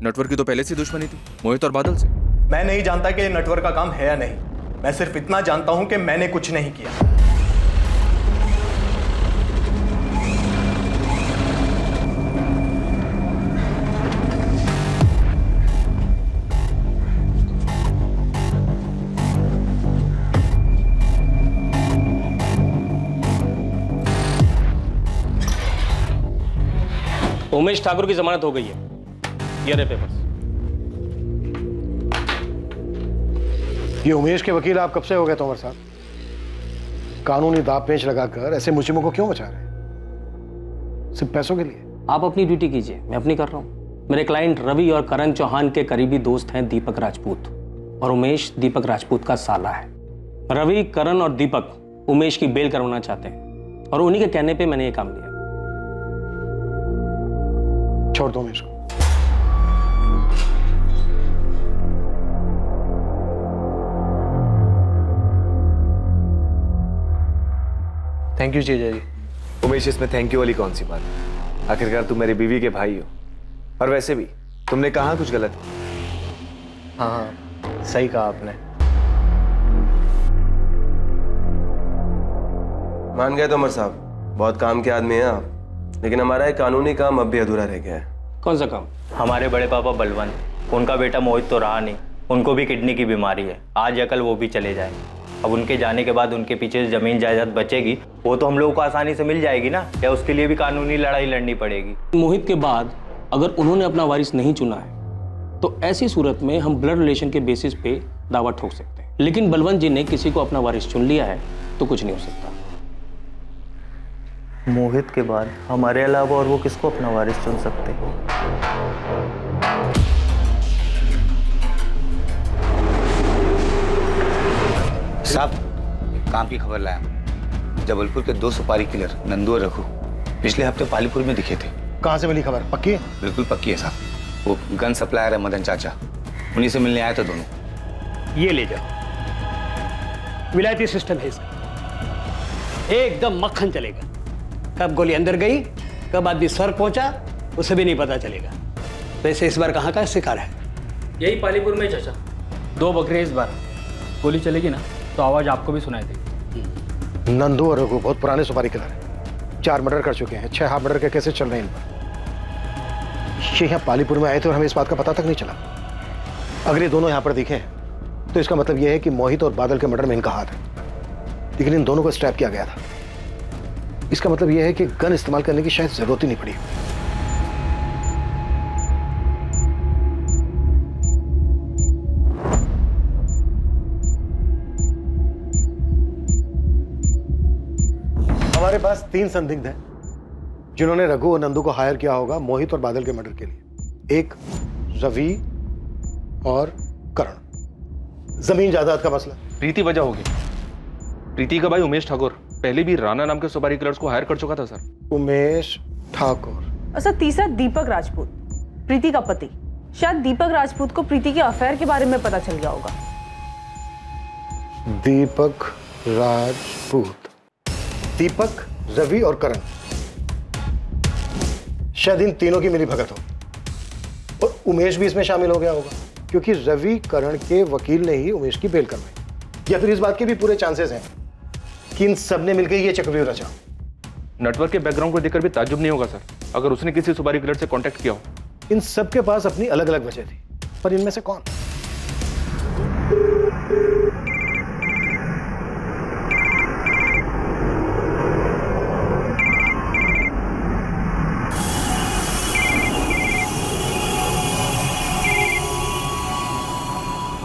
नटवर की तो पहले से दुश्मनी थी मोहित और बादल से। मैं नहीं जानता कि ये नटवर का काम है या नहीं, मैं सिर्फ इतना जानता हूं कि मैंने कुछ नहीं किया। उमेश ठाकुर की जमानत हो गई है। ये रहे पेपर्स। ये उमेश के वकील आप कब से हो गए तोमर साहब? कानूनी दांव पेच लगाकर ऐसे मुसीबतों को क्यों बचा रहे हैं? सिर्फ पैसों के लिए? आप अपनी ड्यूटी कीजिए, मैं अपनी कर रहा हूँ। मेरे क्लाइंट रवि और करण चौहान के करीबी दोस्त हैं दीपक राजपूत, और उमेश दीपक राजपूत का साला है। रवि, करण और दीपक उमेश की बेल करवाना चाहते हैं, और उन्हीं के कहने पे मैंने ये काम लिया। छोड़ दो उमेश को। थैंक यू जीजा जी। उमेश, इसमें थैंक यू वाली कौन सी बात? आखिरकार तुम मेरी बीवी के भाई हो, और वैसे भी तुमने कहा कुछ गलत? हाँ, सही कहा आपने। मान गए तोमर साहब, बहुत काम के आदमी हैं आप, लेकिन हमारा एक कानूनी काम अब भी अधूरा रह गया है। कौन सा काम? हमारे बड़े पापा बलवंत, उनका बेटा मोहित तो रहा नहीं, उनको भी किडनी की बीमारी है। आज या कल वो भी चले जाए। अब उनके जाने के बाद उनके पीछे जमीन जायदाद बचेगी, वो तो हम लोगों को आसानी से मिल जाएगी ना, या उसके लिए भी कानूनी लड़ाई लड़नी पड़ेगी? मोहित के बाद अगर उन्होंने अपना वारिस नहीं चुना है तो ऐसी सूरत में हम ब्लड रिलेशन के बेसिस पे दावा ठोक सकते हैं, लेकिन बलवंत जी ने किसी को अपना वारिस चुन लिया है तो कुछ नहीं हो सकता। मोहित के बाद हमारे अलावा और वो किसको अपना वारिस चुन सकते हैं? साहब, काम की खबर लाया। जबलपुर के 2 सुपारी किलर नंदू और रघु पिछले हफ्ते पालीपुर में दिखे थे। कहाँ से मिली खबर? पक्की है? बिल्कुल पक्की है साहब। वो गन सप्लायर है मदन चाचा, उन्हीं से मिलने आए थे दोनों। ये ले जाओ, विलायती सिस्टम है इसका, एकदम मक्खन चलेगा। कब गोली अंदर गई, कब आदमी स्वर्ग पहुंचा, उसे भी नहीं पता चलेगा। वैसे इस बार कहाँ का शिकार है? यही पालीपुर में चाचा। 2 बकरे इस बार। गोली चलेगी ना तो आवाज आपको भी सुनाई देगी। नंदू और रघु बहुत पुराने सुपारी किलर हैं, 4 मर्डर कर चुके हैं, 6 हाफ मर्डर के केसेस चल रहे हैं इन पर। ये यहाँ पालीपुर में आए थे और हमें इस बात का पता तक नहीं चला। अगर ये दोनों यहाँ पर दिखे तो इसका मतलब ये है कि मोहित और बादल के मर्डर में इनका हाथ है, लेकिन इन दोनों को स्ट्रैप किया गया था। इसका मतलब यह है कि गन इस्तेमाल करने की शायद जरूरत ही नहीं पड़ी। हमारे पास 3 संदिग्ध हैं जिन्होंने रघु और नंदू को हायर किया होगा मोहित और बादल के मर्डर के लिए। एक रवि और करण। जमीन जायदाद का मसला। प्रीति वजह होगी। प्रीति का भाई उमेश ठाकुर पहले भी राणा नाम के सुपारी किलर्स को हायर कर चुका था सर। उमेश ठाकुर। अच्छा, तीसरा दीपक राजपूत, प्रीति का पति। शायद दीपक राजपूत को प्रीति के अफेयर के बारे में पता चल गया होगा। दीपक राजपूत, दीपक, रवि और करण, शायद इन तीनों की मिली भगत हो। और उमेश भी इसमें शामिल हो गया होगा क्योंकि रवि करण के वकील ने ही उमेश की बेल करवाई। या फिर इस बात के भी पूरे चांसेस हैं कि इन सब ने मिलकर ये चक्रव्यूह रचा। नेटवर्क के बैकग्राउंड को देखकर भी ताज्जुब नहीं होगा सर अगर उसने किसी सुपारी किलर से कांटेक्ट किया हो। इन सब के पास अपनी अलग अलग वजह थी, पर इनमें से कौन?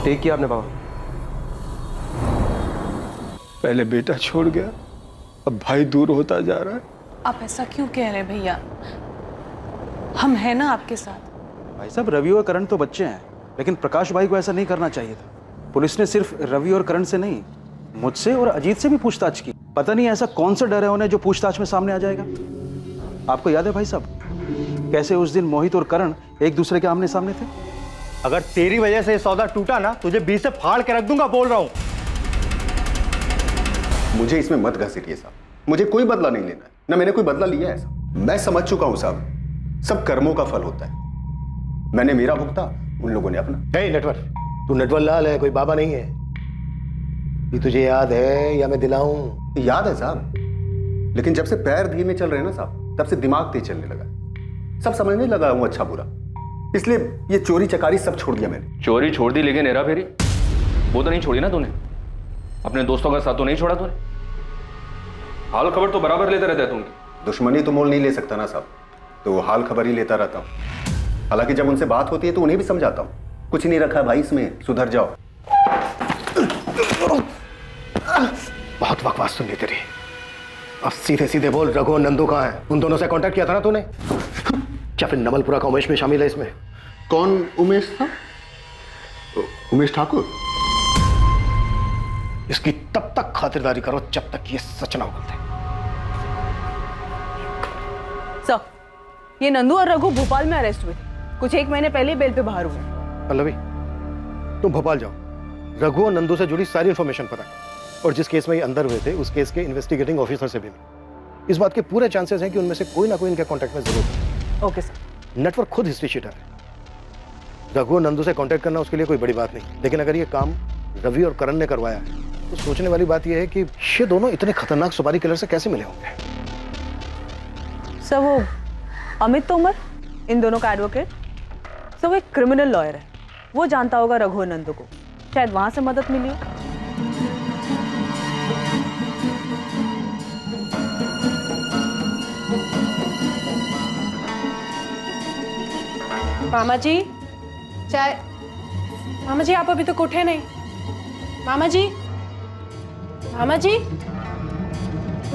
टेक किया आपने पापा? पहले बेटा छोड़ गया, अब भाई दूर होता जा रहा है। आप ऐसा क्यों कह रहे हैं भैया? हम हैं ना आपके साथ। भाई साहब, रवि और करण तो बच्चे हैं, लेकिन प्रकाश भाई को ऐसा नहीं करना चाहिए था। पुलिस ने सिर्फ रवि और करण से नहीं, मुझसे और अजीत से भी पूछताछ की। पता नहीं ऐसा कौन सा डर है उन्हें जो पूछताछ में सामने आ जाएगा। आपको याद है भाई साहब कैसे उस दिन मोहित और करण एक दूसरे के आमने सामने थे? अगर तेरी वजह से ये सौदा टूटा ना, तुझे 20 से फाड़ के रख दूंगा, बोल रहा हूं। मुझे इसमें मत घसीटिए साहब, मुझे कोई बदला नहीं लेना है, ना मैंने कोई बदला लिया है साहब। मैं समझ चुका हूं साहब, सब कर्मों का फल होता है। मैंने मेरा भुगता, उन लोगों ने अपना। नहीं नटवर, तू नटवर लाल है, कोई बाबा नहीं है। ये तुझे याद है या मैं दिलाऊं? याद है साहब, लेकिन जब से पैर धीमे चल रहे हैं ना साहब, तब से दिमाग तेज चलने लगा, सब समझने लगा हूं अच्छा बुरा। इसलिए ये चोरी चकारी सब छोड़ दिया मैंने। चोरी छोड़ दी, लेकिन हेरा फेरी वो तो नहीं छोड़ी ना तूने। अपने दोस्तों का साथ तो नहीं छोड़ा तूने। हाल खबर तो बराबर लेते रहता है तू उनकी। दुश्मनी तो मोल नहीं ले सकता ना साहब, तो हाल खबर ही लेता रहता हूँ। हालांकि जब उनसे बात होती है तो उन्हें भी समझाता हूँ, कुछ नहीं रखा भाई इसमें, सुधर जाओ। बहुत बकवास सुन ली तेरी। अब सीधे सीधे बोल, रघु और नंदू कहाँ है? उन दोनों से कांटेक्ट किया था ना तूने? क्या फिर नमलपुरा का उमेश में शामिल है इसमें? कौन उमेश था? उमेश ठाकुर। इसकी तब तक खातिरदारी करो जब तक ये सच ना बोलते। सर, ये नंदू और रघु भोपाल में अरेस्ट हुए थे। कुछ 1 महीने पहले बेल पे बाहर हुए। पल्लवी, तुम भोपाल जाओ, रघु और नंदू से जुड़ी सारी इंफॉर्मेशन पता करो, और जिस केस में ये अंदर हुए थे उस केस के इन्वेस्टिगेटिंग ऑफिसर से भी मिलो। इस बात के पूरे चांसेस हैं कि उनमें से कोई ना कोई इनके कांटेक्ट में जरूर है। Okay sir. नेटवर्क खुद हिस्ट्री शीटर है। रघु और नंदू से कांटेक्ट करना उसके लिए कोई बड़ी बात नहीं, लेकिन अगर ये काम रवि और करण ने करवाया है तो सोचने वाली बात यह है कि ये दोनों इतने खतरनाक सुपारी किलर से कैसे मिले होंगे। सर, वो अमित तोमर, इन दोनों का एडवोकेट, सर वो एक क्रिमिनल लॉयर है। वो जानता होगा रघु और नंदू को, शायद वहां से मदद मिली हो। मामा जी, चाय। मामा जी, आप अभी तक उठे नहीं। मामा जी, मामा जी,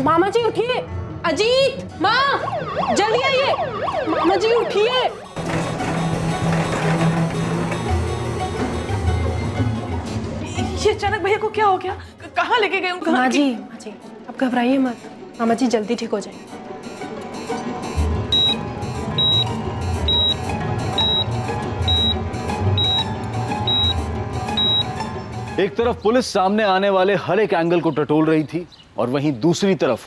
मामा जी उठिए। अजीत, माँ, जल्दी आइए। मामा जी उठिए। ये अचानक भैया को क्या हो गया? कहाँ लेके गए उनको? माँ जी, आप घबराइए मत, मामा जी जल्दी ठीक हो जाएंगे। एक तरफ पुलिस सामने आने वाले हर एक एंगल को टटोल रही थी और वहीं दूसरी तरफ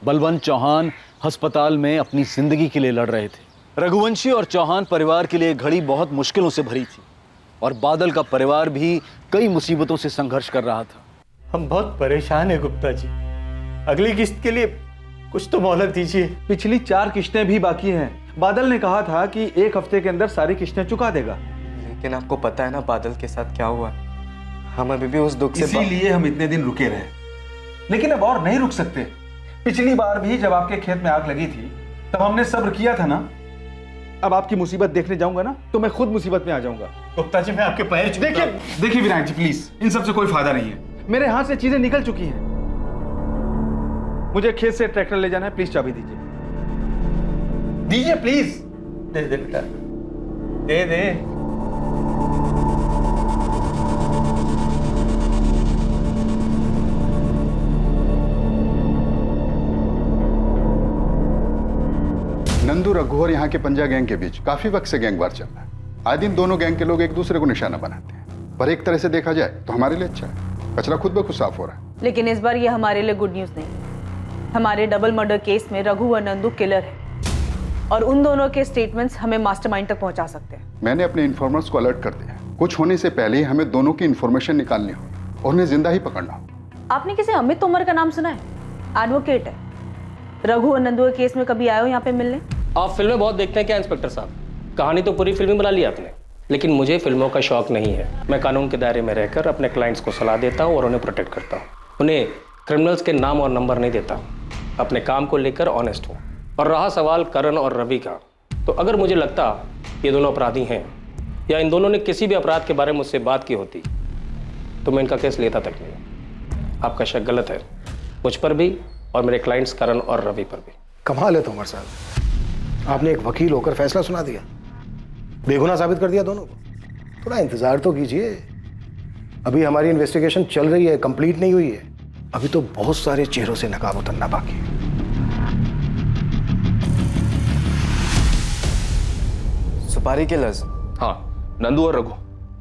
बलवंत चौहान अस्पताल में अपनी जिंदगी के लिए लड़ रहे थे। रघुवंशी और चौहान परिवार के लिए घड़ी बहुत मुश्किलों से भरी थी और बादल का परिवार भी कई मुसीबतों से संघर्ष कर रहा था। हम बहुत परेशान हैं गुप्ता जी, अगली किस्त के लिए कुछ तो मोहलत दीजिए। पिछली 4 किस्तें भी बाकी हैं। बादल ने कहा था कि 1 हफ्ते के अंदर सारी किस्तें चुका देगा। लेकिन आपको पता है ना बादल के साथ क्या हुआ? हम अभी भी उस दुख से इसीलिए हम इतने दिन रुके रहे, लेकिन अब और नहीं रुक सकते। पिछली बार भी जब आपके खेत में आग लगी थी तब हमने सब्र किया था ना। अब आपकी मुसीबत देखने जाऊंगा ना तो मैं खुद मुसीबत में आ जाऊंगा। गुप्ता जी मैं आपके पैर छूता हूं। देखिए विनायक जी प्लीज, इन सब से कोई फायदा नहीं है। मेरे हाथ से चीजें निकल चुकी हैं। मुझे खेत से ट्रैक्टर ले जाना है, प्लीज चाबी दीजिए। दीजिए प्लीज। दे दे बेटा, दे दे। नंदू, रघु और यहाँ के पंजा गैंग के बीच काफी वक्त से गैंग वार चल रहा है। आए दिन दोनों गैंग के लोग एक दूसरे को निशाना बनाते हैं, पर एक तरह से देखा जाए तो हमारे लिए अच्छा है। कचरा खुद ब खुद साफ हो रहा है। लेकिन इस बार ये हमारे लिए गुड न्यूज नहीं है। हमारे डबल मर्डर केस में रघु और नंदू किलर है और उन दोनों के स्टेटमेंट्स हमें मास्टरमाइंड तक पहुंचा सकते हैं। मैंने अपने इन्फॉर्मर्स को अलर्ट कर दिया। कुछ होने से पहले ही हमें दोनों की इन्फॉर्मेशन निकालनी हो और उन्हें जिंदा ही पकड़ना हो। आपने किसी अमित तोमर का नाम सुना है? एडवोकेट है। रघु और नंदू के केस में कभी आए हो यहाँ पे मिलने? आप फिल्में बहुत देखते हैं क्या इंस्पेक्टर साहब? कहानी तो पूरी फिल्म बना ली आपने, लेकिन मुझे फिल्मों का शौक नहीं है। मैं कानून के दायरे में रहकर अपने क्लाइंट्स को सलाह देता हूँ और उन्हें प्रोटेक्ट करता हूँ। उन्हें क्रिमिनल्स के नाम और नंबर नहीं देता। अपने काम को लेकर ऑनेस्ट हूँ। और रहा सवाल करण और रवि का, तो अगर मुझे लगता ये दोनों अपराधी हैं या इन दोनों ने किसी भी अपराध के बारे में मुझसे बात की होती तो मैं इनका केस लेता तक नहीं। आपका शक गलत है, मुझ पर भी और मेरे क्लाइंट्स करण और रवि पर भी। कमाल है तोमर साहब, आपने एक वकील होकर फैसला सुना दिया, बेगुनाह साबित कर दिया दोनों को। थोड़ा इंतजार तो कीजिए, अभी हमारी इन्वेस्टिगेशन चल रही है, कंप्लीट नहीं हुई है। अभी तो बहुत सारे चेहरों से नकाब उतरना बाकी है। सुपारी किलर्स? हाँ, नंदू और रघु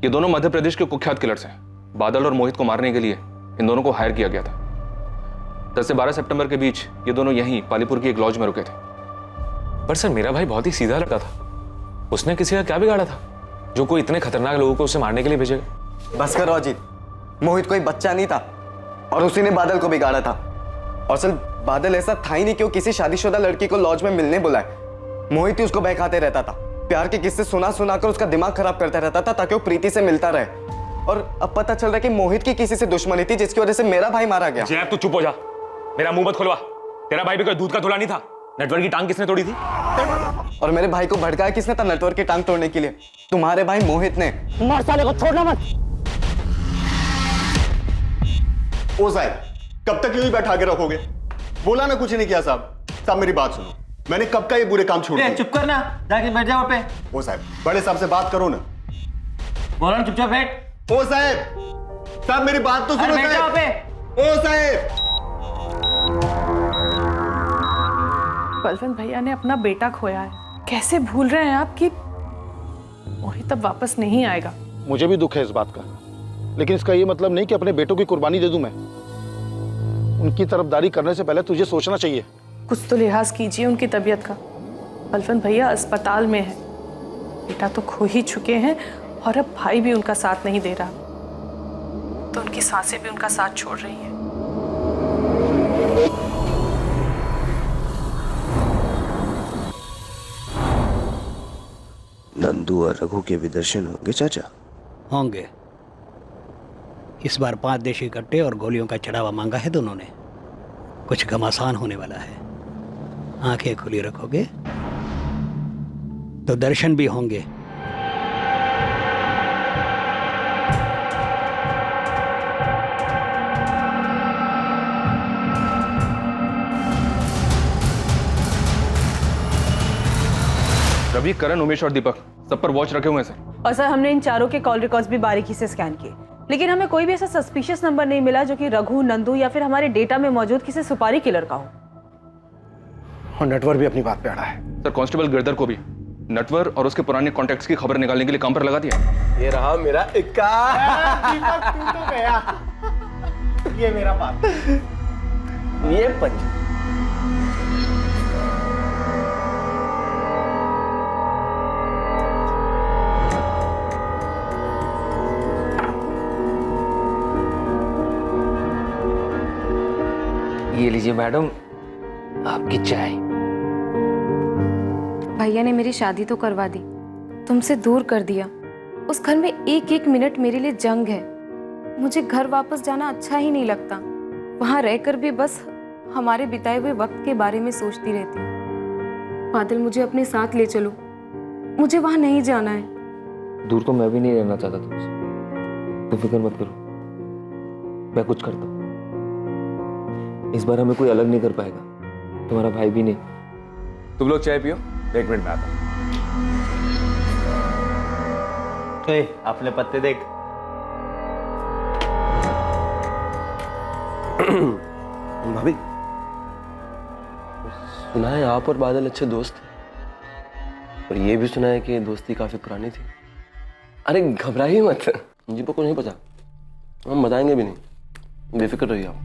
ये दोनों मध्य प्रदेश के कुख्यात किलर्स हैं। बादल और मोहित को मारने के लिए इन दोनों को हायर किया गया था। 10 से 12 सितंबर के बीच ये दोनों यहीं पालीपुर की एक लॉज में रुके थे। पर सर मेरा भाई बहुत ही सीधा लड़का था, उसने किसी का क्या बिगाड़ा था जो कोई इतने खतरनाक लोगों को उसे मारने के लिए भेजेगा? बस करो अजीत, मोहित कोई बच्चा नहीं था और उसी ने बादल को बिगाड़ा था। और सिर्फ बादल ऐसा था ही नहीं कि वो किसी शादीशुदा लड़की को लॉज में मिलने बुलाए। मोहित ही उसको बहकाते रहता था, प्यार के किस्से सुना कर उसका दिमाग खराब करता रहता था ताकि वो प्रीति से मिलता रहे। और अब पता चल रहा है कि मोहित की किसी से दुश्मनी थी जिसकी वजह से मेरा भाई मारा गया। जैब तू चुप हो जा, मेरा मुंह मत खुलवा। तेरा भाई भी कोई दूध का धुला नहीं था। नेटवर्क की टांग किसने तोड़ी थी? और मेरे भाई को भड़काया किसने था नेटवर्क की टांग तोड़ने के लिए? तुम्हारे भाई मोहित ने। मार साले को, छोड़ना मत। ओ साहब, कब तक यूं ही बैठा के रखोगे? बोला ना कुछ नहीं किया साहब। साहब मेरी बात सुनो, मैंने कब का ये बुरे काम छोड़ दिए? चुप करना, जाके बैठ जाओ पे। ओ साहब, बड़े साहब से बात करो ना। बोलो ना, चुपचाप बैठ। ओ साहब, साहब मेरी बात तो सुनो। बैठ जाओ पे। ओ साहब। बलवंत भैया ने अपना बेटा खोया है, कैसे भूल रहे हैं आप कि मोहित अब वापस नहीं आएगा? मुझे भी दुख है इस बात का, लेकिन इसका ये मतलब नहीं कि अपने बेटों की कुर्बानी दे दूं मैं। उनकी तरफदारी करने से पहले तुझे सोचना चाहिए। कुछ तो लिहाज कीजिए उनकी तबीयत का। बलवंत भैया अस्पताल में है, बेटा तो खो ही चुके हैं और अब भाई भी उनका साथ नहीं दे रहा, तो उनकी सांसें भी उनका साथ छोड़ रही हैं। नंदू और रघु के भी दर्शन होंगे चाचा? होंगे। इस बार 5 देशी कट्टे और गोलियों का चढ़ावा मांगा है दोनों ने। कुछ घमासान होने वाला है। आंखें खुली रखोगे तो दर्शन भी होंगे। रवि, करण, उमेश और दीपक सब पर वॉच रखे हुए हैं सर। और सर हमने इन चारों के कॉल रिकॉर्ड्स भी बारीकी से स्कैन किए, लेकिन हमें कोई भी ऐसा सस्पिशियस नंबर नहीं मिला जो कि रघु, नंदू या फिर हमारे डेटा में मौजूद किसी सुपारी किलर का हो। और नेटवर्क भी अपनी बात पे अड़ा है। सर कांस्टेबल गिरधर को भी नटवर और उसके पुराने कॉन्टैक्ट्स की खबर निकालने के लिए काम पर लगा दिया। ये रहा मेरा इक्का। दीपक तू तो गया। ये मेरा बात। ये पंच। ये लीजिए मैडम आपकी चाय। भैया ने मेरी शादी तो करवा दी, तुमसे दूर कर दिया। उस घर में एक एक मिनट मेरे लिए जंग है। मुझे घर वापस जाना अच्छा ही नहीं लगता। वहां रहकर भी बस हमारे बिताए हुए वक्त के बारे में सोचती रहती हूँ। बादल, मुझे अपने साथ ले चलो, मुझे वहां नहीं जाना है। दूर तो मैं भी नहीं रहना चाहता तुमसे, तुम फिक्र मत करो, मैं कुछ करता हूँ। इस बार हमें कोई अलग नहीं कर पाएगा, तुम्हारा भाई भी नहीं। तुम लोग चाय पियो, 1 मिनट में आता हूं। अपने पत्ते देख। भाभी, सुना है आप और बादल अच्छे दोस्त थे, और ये भी सुना है कि दोस्ती काफी पुरानी थी। अरे घबराइए मत, मुझे को नहीं पता, हम बताएंगे भी नहीं, बेफिक्र रहिए आप।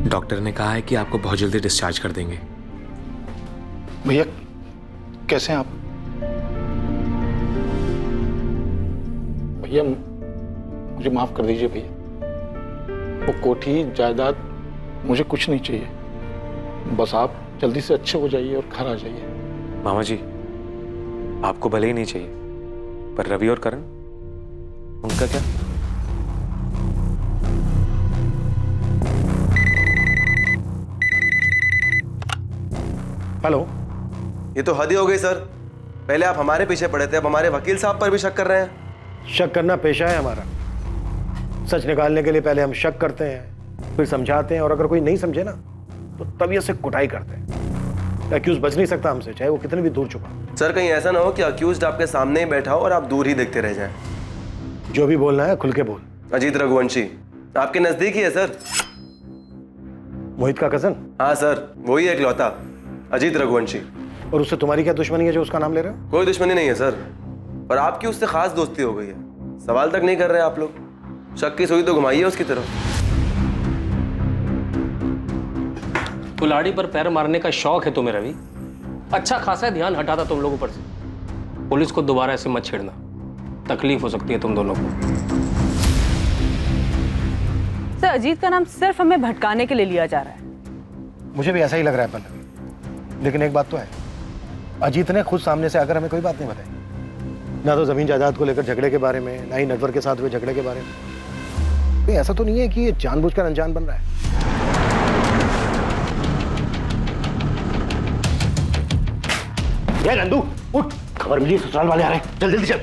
डॉक्टर ने कहा है कि आपको बहुत जल्दी डिस्चार्ज कर देंगे। भैया कैसे हैं आप? भैया मुझे माफ कर दीजिए भैया, वो कोठी जायदाद मुझे कुछ नहीं चाहिए, बस आप जल्दी से अच्छे हो जाइए और घर आ जाइए। मामा जी, आपको भले ही नहीं चाहिए, पर रवि और करण, उनका क्या? हेलो। ये तो हद ही हो गई सर, पहले आप हमारे पीछे पड़े थे, अब हमारे वकील साहब पर भी शक कर रहे हैं। शक करना पेशा है हमारा। सच निकालने के लिए पहले हम शक करते हैं, फिर समझाते हैं, और अगर कोई नहीं समझे ना तो तभी से कुटाई करते हैं। एक्यूज बच नहीं सकता हमसे, चाहे वो कितने भी दूर छुपा। सर कहीं ऐसा ना हो कि अक्यूज्ड आपके सामने ही बैठा हो और आप दूर ही देखते रह जाएं। जो भी बोलना है खुल के बोल। अजीत रघुवंशी आपके नजदीक ही है सर। मोहित का कजन? हाँ सर, वही है इकलौता अजीत रघुवंशी। और उससे तुम्हारी क्या दुश्मनी है जो उसका नाम ले रहे हो? कोई दुश्मनी नहीं है सर, पर आपकी उससे खास दोस्ती हो गई है। सवाल तक नहीं कर रहे आप लोग, शक की सुई तो घुमाइए उसकी तरफ। कुल्हाड़ी पर पैर मारने का शौक है तुम्हें रवि? अच्छा खासा ध्यान हटाता तुम लोगों पर से। पुलिस को दोबारा ऐसे मत छेड़ना, तकलीफ हो सकती है तुम दोनों को। सर, अजीत का नाम सिर्फ हमें भटकाने के लिए लिया जा रहा है। मुझे भी ऐसा ही लग रहा है पल्लवी, लेकिन एक बात तो है, अजीत ने खुद सामने से आकर हमें कोई बात नहीं बताई। ना तो जमीन जायदाद को लेकर झगड़े के बारे में, ना ही नटवर के साथ हुए झगड़े के बारे में। कहीं ऐसा तो नहीं है कि ये जानबूझकर अनजान बन रहा है? नंदू उठ, खबर मिली ससुराल वाले आ रहे हैं, चल जल्दी चल।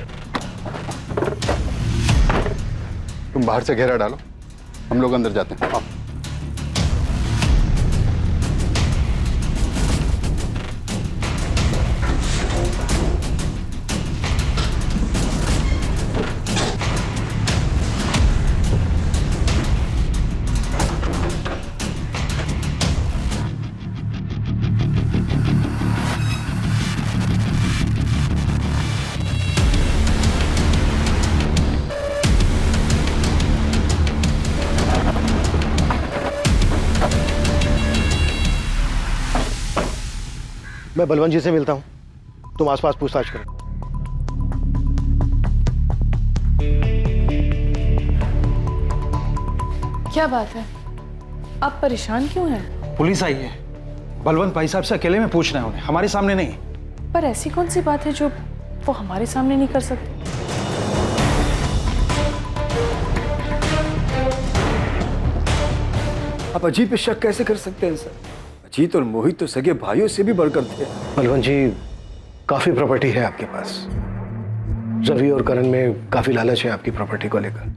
तुम बाहर से घेरा डालो, हम लोग अंदर जाते हैं। मैं बलवंत जी से मिलता हूँ, तुम आसपास पूछताछ करो। क्या बात है, आप परेशान क्यों हैं? पुलिस आई है, बलवंत भाई साहब से अकेले में पूछना है उन्हें, हमारे सामने नहीं। पर ऐसी कौन सी बात है जो वो हमारे सामने नहीं कर सकते? आप अजीत पे शक कैसे कर सकते हैं सर? अजीत और मोहित तो सगे भाइयों से भी बढ़कर थे। बलवंत जी, काफी प्रॉपर्टी है आपके पास, रवि और करण में काफी लालच है आपकी प्रॉपर्टी को लेकर।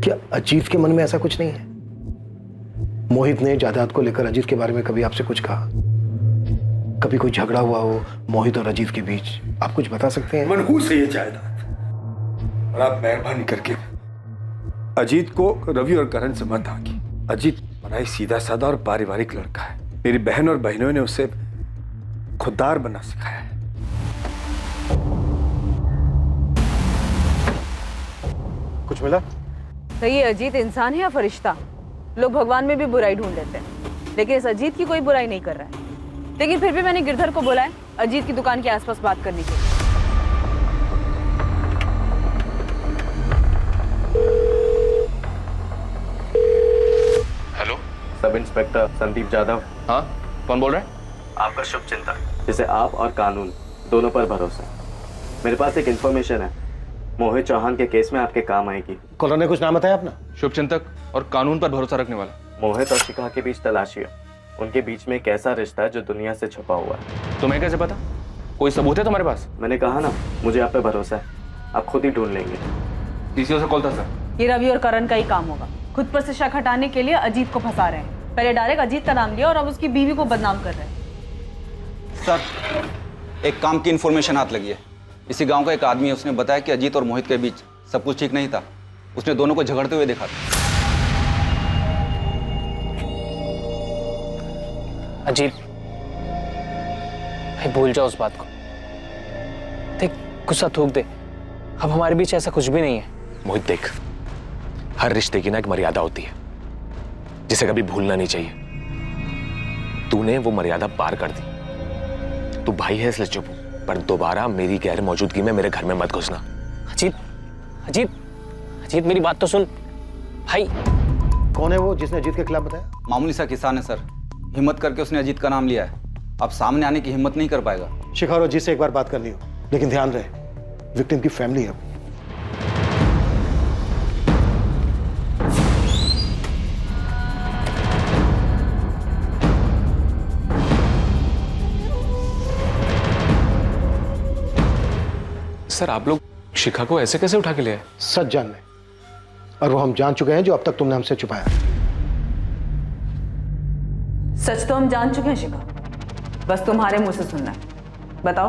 क्या अजीत के मन में ऐसा कुछ नहीं है? मोहित ने जायदाद को लेकर अजीत के बारे में कभी आपसे कुछ कहा? कभी कोई झगड़ा हुआ हो मोहित और अजीत के बीच? आप कुछ बता सकते हैं? मनहूस है ये जायदाद, और आप मेहरबानी करके अजीत को रवि और करण से मत आके। अजीत बड़ा ही सीधा साधा और पारिवारिक लड़का है, मेरी बहन और बहनों ने उसे खुददार बनना सिखाया है। कुछ मिला? तो ये अजीत इंसान है या फरिश्ता? लोग भगवान में भी बुराई ढूंढ लेते हैं, लेकिन इस अजीत की कोई बुराई नहीं कर रहा है। लेकिन फिर भी मैंने गिरधर को बोला है अजीत की दुकान के आसपास बात करने के लिए। Hello, sub inspector Sandeep Yadav. हाँ, कौन बोल रहा है? आपका शुभ चिंतक, जिसे आप और कानून दोनों पर भरोसा। मेरे पास एक इंफॉर्मेशन है, मोहित चौहान के केस में आपके काम आएगी। कॉलर ने कुछ नाम बताया अपना? शुभ चिंतक और कानून पर भरोसा रखने वाला। मोहित और शिखा के बीच तलाशी है, उनके बीच में एक ऐसा रिश्ता है जो दुनिया से छुपा हुआ है। तुम्हें कैसे पता? कोई सबूत है तुम्हारे पास? मैंने कहा ना, मुझे आप पे भरोसा है, आप खुद ही ढूंढ लेंगे। पीसीओ से कॉल था सर। ये रवि और करण का ही काम होगा, खुद पर से शक हटाने के लिए अजीत को फंसा रहे हैं। पहले डायरेक्ट अजीत का नाम लिया और अब उसकी बीवी को बदनाम कर रहे हैं। सर, एक काम की इन्फॉर्मेशन हाथ लगी है। इसी गांव का एक आदमी है, उसने बताया कि अजीत और मोहित के बीच सब कुछ ठीक नहीं था। उसने दोनों को झगड़ते हुए देखा था। अजीत भाई, भूल जाओ उस बात को। देख, गुस्सा थूक दे, अब हमारे बीच ऐसा कुछ भी नहीं है। मोहित देख, हर रिश्ते की ना एक मर्यादा होती है जिसे कभी भूलना नहीं चाहिए। तूने वो मर्यादा पार कर दी। तू भाई है इसलिए चुप, पर दोबारा मेरी गैर मौजूदगी में मेरे घर में मत घुसना। अजीत अजीत अजीत, मेरी बात तो सुन भाई। कौन है वो जिसने अजीत के खिलाफ बताया? मामूली सा किसान है सर, हिम्मत करके उसने अजीत का नाम लिया है। अब सामने आने की हिम्मत नहीं कर पाएगा। शिखा और अजीत से एक बार बात करनी हो, लेकिन ध्यान रहे विक्टिम की फैमिली है। सर, आप लोग शिखा को ऐसे कैसे उठा के ले आए? सच जानने, और वो हम जान चुके हैं जो अब तक तुमने हमसे छुपाया। सच तो हम जान चुके हैं शिखा, बस तुम्हारे मुंह से सुनना है। बताओ।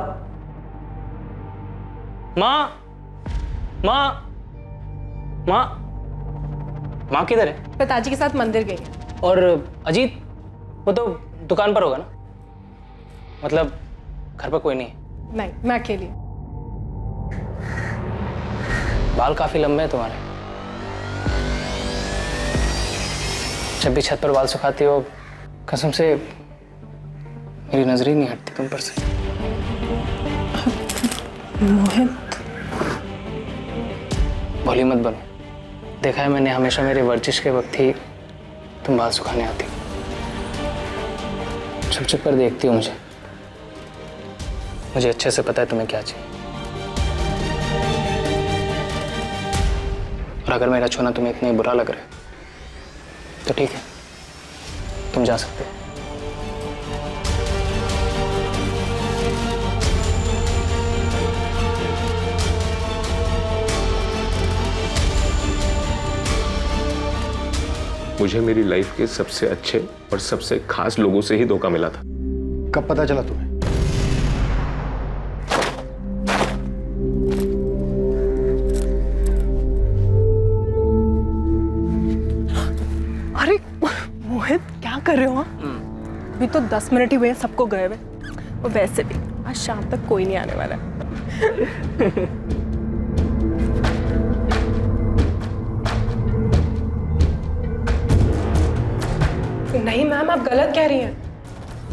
माँ माँ माँ माँ किधर है? पिताजी के साथ मंदिर गई है। और अजीत, वो तो दुकान पर होगा ना? मतलब घर पर कोई नहीं है? नहीं, मैं अकेली। बाल काफी लंबे हैं तुम्हारे। जब भी छत पर बाल सुखाती हो, कसम से मेरी नजर ही नहीं हटती तुम पर से। मोहित, भोली मत बनो। देखा है मैंने, हमेशा मेरे वर्जिश के वक्त ही तुम बाल सुखाने आती। छुप छुप कर देखती हो मुझे। मुझे अच्छे से पता है तुम्हें क्या चाहिए। और अगर मेरा छूना तुम्हें इतना ही बुरा लग रहा है तो ठीक है, तुम जा सकते हो। मुझे मेरी लाइफ के सबसे अच्छे और सबसे खास लोगों से ही धोखा मिला था। कब पता चला तुम्हें? अरे मोहित, क्या कर रहे हो? अभी तो 10 मिनट ही हुए हैं सबको गए हुए, और वैसे भी आज शाम तक कोई नहीं आने वाला है। नहीं मैम, आप गलत कह रही हैं।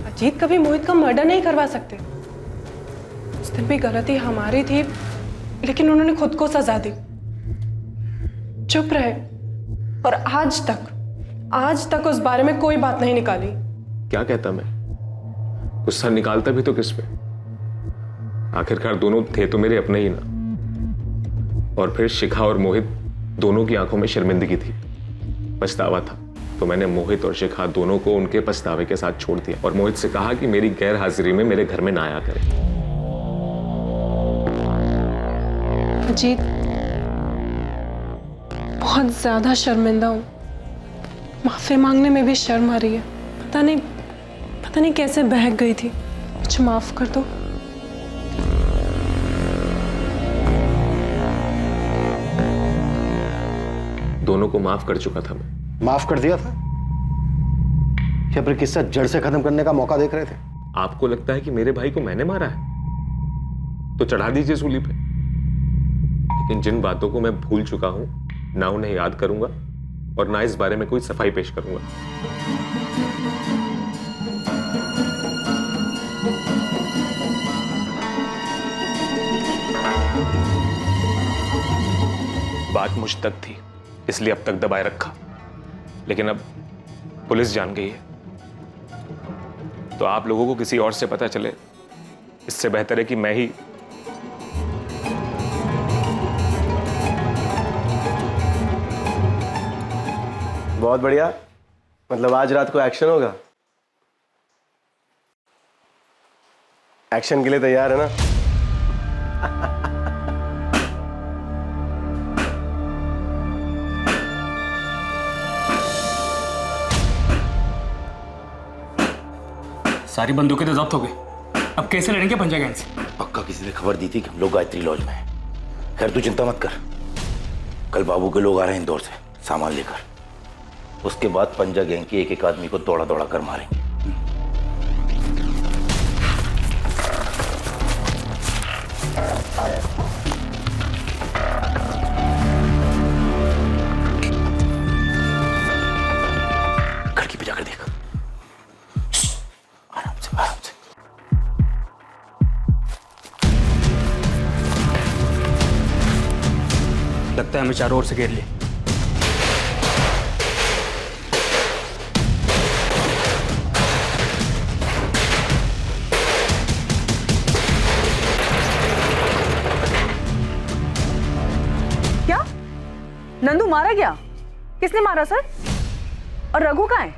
अजीत कभी मोहित का मर्डर नहीं करवा सकते। उस दिन भी गलती हमारी थी, लेकिन उन्होंने खुद को सजा दी। चुप रहे, और आज तक उस बारे में कोई बात नहीं निकाली। क्या कहता मैं? गुस्सा निकालता भी तो किस पे? आखिरकार दोनों थे तो मेरे अपने ही ना। और फिर शिखा और मोहित दोनों की आंखों में शर्मिंदगी थी, पछतावा था। तो मैंने मोहित और शिखा दोनों को उनके पछतावे के साथ छोड़ दिया और मोहित से कहा कि मेरी गैर हाजिरी में मेरे घर में ना आया करे। अजीत, बहुत ज्यादा शर्मिंदा हूँ। माफी मांगने में भी शर्म आ रही है। पता नहीं कैसे बहक गई थी। मुझे माफ कर दो। दोनों को माफ कर चुका था मैं। माफ कर दिया था? क्या फिर किस्सा जड़ से खत्म करने का मौका देख रहे थे? आपको लगता है कि मेरे भाई को मैंने मारा है तो चढ़ा दीजिए सूली पे, लेकिन जिन बातों को मैं भूल चुका हूं ना उन्हें याद करूंगा और ना इस बारे में कोई सफाई पेश करूंगा। बात मुझ तक थी इसलिए अब तक दबाए रखा, लेकिन अब पुलिस जान गई है तो आप लोगों को किसी और से पता चले इससे बेहतर है कि मैं ही। बहुत बढ़िया, मतलब आज रात को एक्शन होगा। एक्शन के लिए तैयार है ना? सारी बंदूकें तो जब्त हो गई, अब कैसे लड़ेंगे पंजा गैंग से? पक्का किसी ने खबर दी थी कि हम लोग गायत्री लॉज में हैं। खैर तू चिंता मत कर, कल बाबू के लोग आ रहे हैं इंदौर से सामान लेकर। उसके बाद पंजा गैंग के एक एक आदमी को दौड़ा दौड़ा कर मारेंगे। खिड़की पे जाकर देख, आराम से आराम से। लगता है हमें चारों ओर से घेर लिया। क्या नंदू मारा गया? किसने मारा सर? और रघु कहाँ है?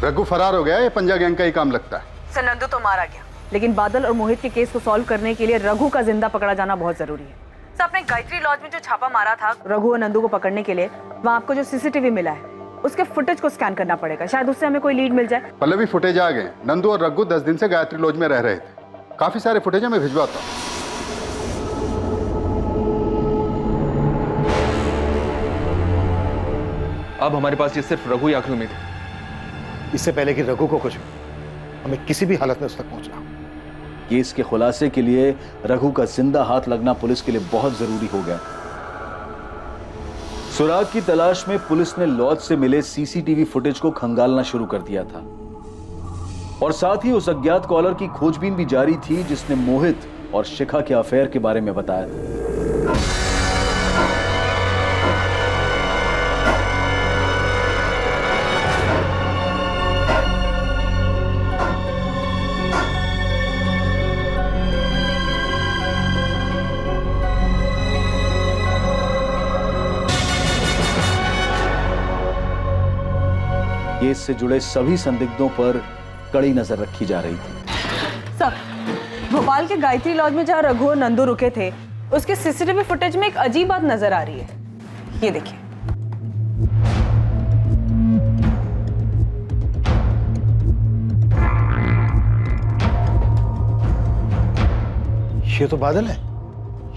रघु फरार हो गया, ये पंजा गैंग का ही काम लगता है। सर नंदू तो मारा गया, लेकिन बादल और मोहित के केस को सॉल्व करने के लिए रघु का जिंदा पकड़ा जाना बहुत जरूरी है। सर आपने गायत्री लॉज में जो छापा मारा था रघु और नंदू को पकड़ने के लिए, वहाँ आपको जो सीसीटीवी मिला है उसके फुटेज को स्कैन करना पड़ेगा, शायद उससे हमें कोई लीड मिल जाए। पहले भी फुटेज आ गए। नंदू और रघु 10 दिन से गायत्री लॉज में रह रहे थे। काफी सारे फुटेज मैं भिजवाता हूँ। अब हमारे पास ये सिर्फ रघु ही आखिरी उम्मीद है। इससे पहले कि रघु को कुछ हो, हमें किसी भी हालत में उस तक पहुंचना। केस के खुलासे के लिए रघु का जिंदा हाथ लगना पुलिस के लिए बहुत जरूरी हो गया। सुराग की तलाश में पुलिस ने लॉज से मिले सीसीटीवी फुटेज को खंगालना शुरू कर दिया था और साथ ही उस अज्ञात कॉलर की खोजबीन भी जारी थी जिसने मोहित और शिखा के अफेयर के बारे में बताया था। केस से जुड़े सभी संदिग्धों पर कड़ी नजर रखी जा रही थी। सर भोपाल के गायत्री लॉज में जहाँ रघु और नंदू रुके थे उसके सीसीटीवी फुटेज में एक अजीब बात नजर आ रही है। ये देखिए, ये तो बादल है,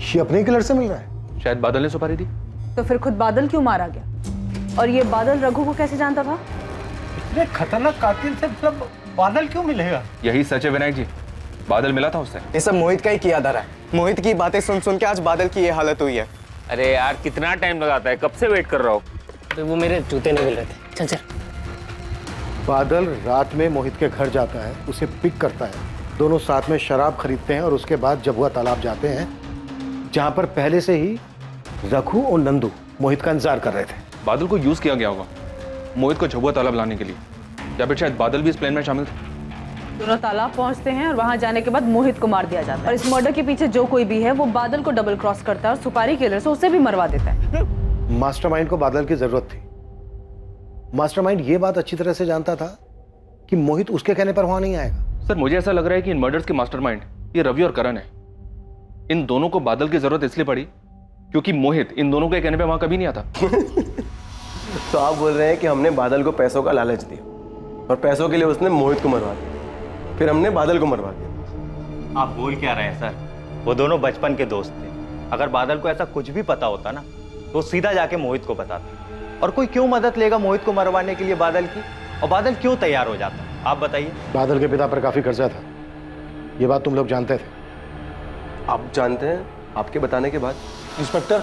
ये अपने किलर से मिल रहा है। शायद बादल ने सुपारी दी। तो फिर खुद बादल क्यों मारा गया? और ये बादल रघु को कैसे जानता था? इतने खतरनाक कातिल से मतलब बादल क्यों मिलेगा? यही सच है विनायक जी, बादल मिला था उससे। ये सब मोहित का ही किया धरा है। मोहित की बातें सुन सुन के आज बादल की ये हालत हुई है। अरे यार कितना टाइम लगाता है, कब से वेट कर रहा हूँ। तो वो मेरे जूते नहीं मिल रहे थे। चल चल। बादल रात में मोहित के घर जाता है, उसे पिक करता है, दोनों साथ में शराब खरीदते हैं और उसके बाद जबुआ तालाब जाते हैं जहां पर पहले से ही रघु और नंदू मोहित का इंतजार कर रहे थे। बादल को यूज किया गया होगा मोहित को झबुआ तालाब लाने के लिए, या फिर शायद बादल भी इस प्लान में शामिल थे। दोनों तालाब पहुंचते हैं और वहां जाने के बाद मोहित को मार दिया जाता है और इस मर्डर के पीछे जो कोई भी है वो बादल को डबल क्रॉस करता है और सुपारी किलर से उसे भी मरवा देता है। मास्टरमाइंड को बादल की जरूरत थी। मास्टरमाइंड ये बात अच्छी तरह से जानता था कि मोहित उसके कहने पर वहां नहीं आएगा। सर मुझे ऐसा लग रहा है कि इन मर्डर्स के मास्टरमाइंड ये रवि और करण है। इन दोनों को बादल की जरूरत इसलिए पड़ी क्योंकि मोहित इन दोनों के कहने पे वहां कभी नहीं आता। तो आप बोल रहे हैं कि हमने बादल को पैसों का लालच दिया और पैसों के लिए उसने मोहित को मरवा दिया, फिर हमने बादल को मरवा दिया। आप बोल क्या रहे हैं सर? वो दोनों बचपन के दोस्त थे। अगर बादल को ऐसा कुछ भी पता होता ना तो सीधा जाके मोहित को बताता। और कोई क्यों मदद लेगा मोहित को मरवाने के लिए बादल की? और बादल क्यों तैयार हो जाता, आप बताइए। बादल के पिता पर काफी कर्जा था, ये बात तुम लोग जानते थे। आप जानते हैं आपके बताने के बाद? इंस्पेक्टर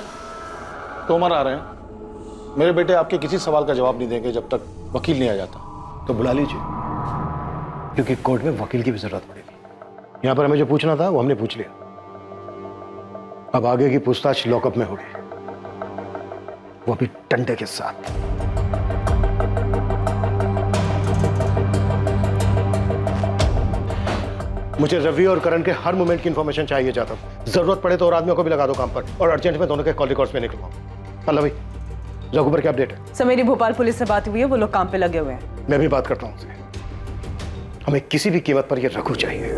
तोमर आ रहे हैं। मेरे बेटे आपके किसी सवाल का जवाब नहीं देंगे जब तक वकील नहीं आ जाता। तो बुला लीजिए, क्योंकि कोर्ट में वकील की भी जरूरत पड़ेगी। यहां पर हमें जो पूछना था वो हमने पूछ लिया। अब आगे की पूछताछ लॉकअप में होगी, वो भी डंडे के साथ। मुझे रवि और करण के हर मोमेंट की इंफॉर्मेशन चाहिए जाता हूं। जरूरत पड़े तो और आदमियों को भी लगा दो काम पर, और अर्जेंट में दोनों के कॉल रिकॉर्ड्स में निकलवाओ। पल्लवी, रघु पर क्या अपडेट है? सर मेरी भोपाल पुलिस से बात हुई है, वो लोग काम पे लगे हुए हैं। मैं भी बात करता हूं उनसे। हमें किसी भी कीमत पर ये रघु चाहिए।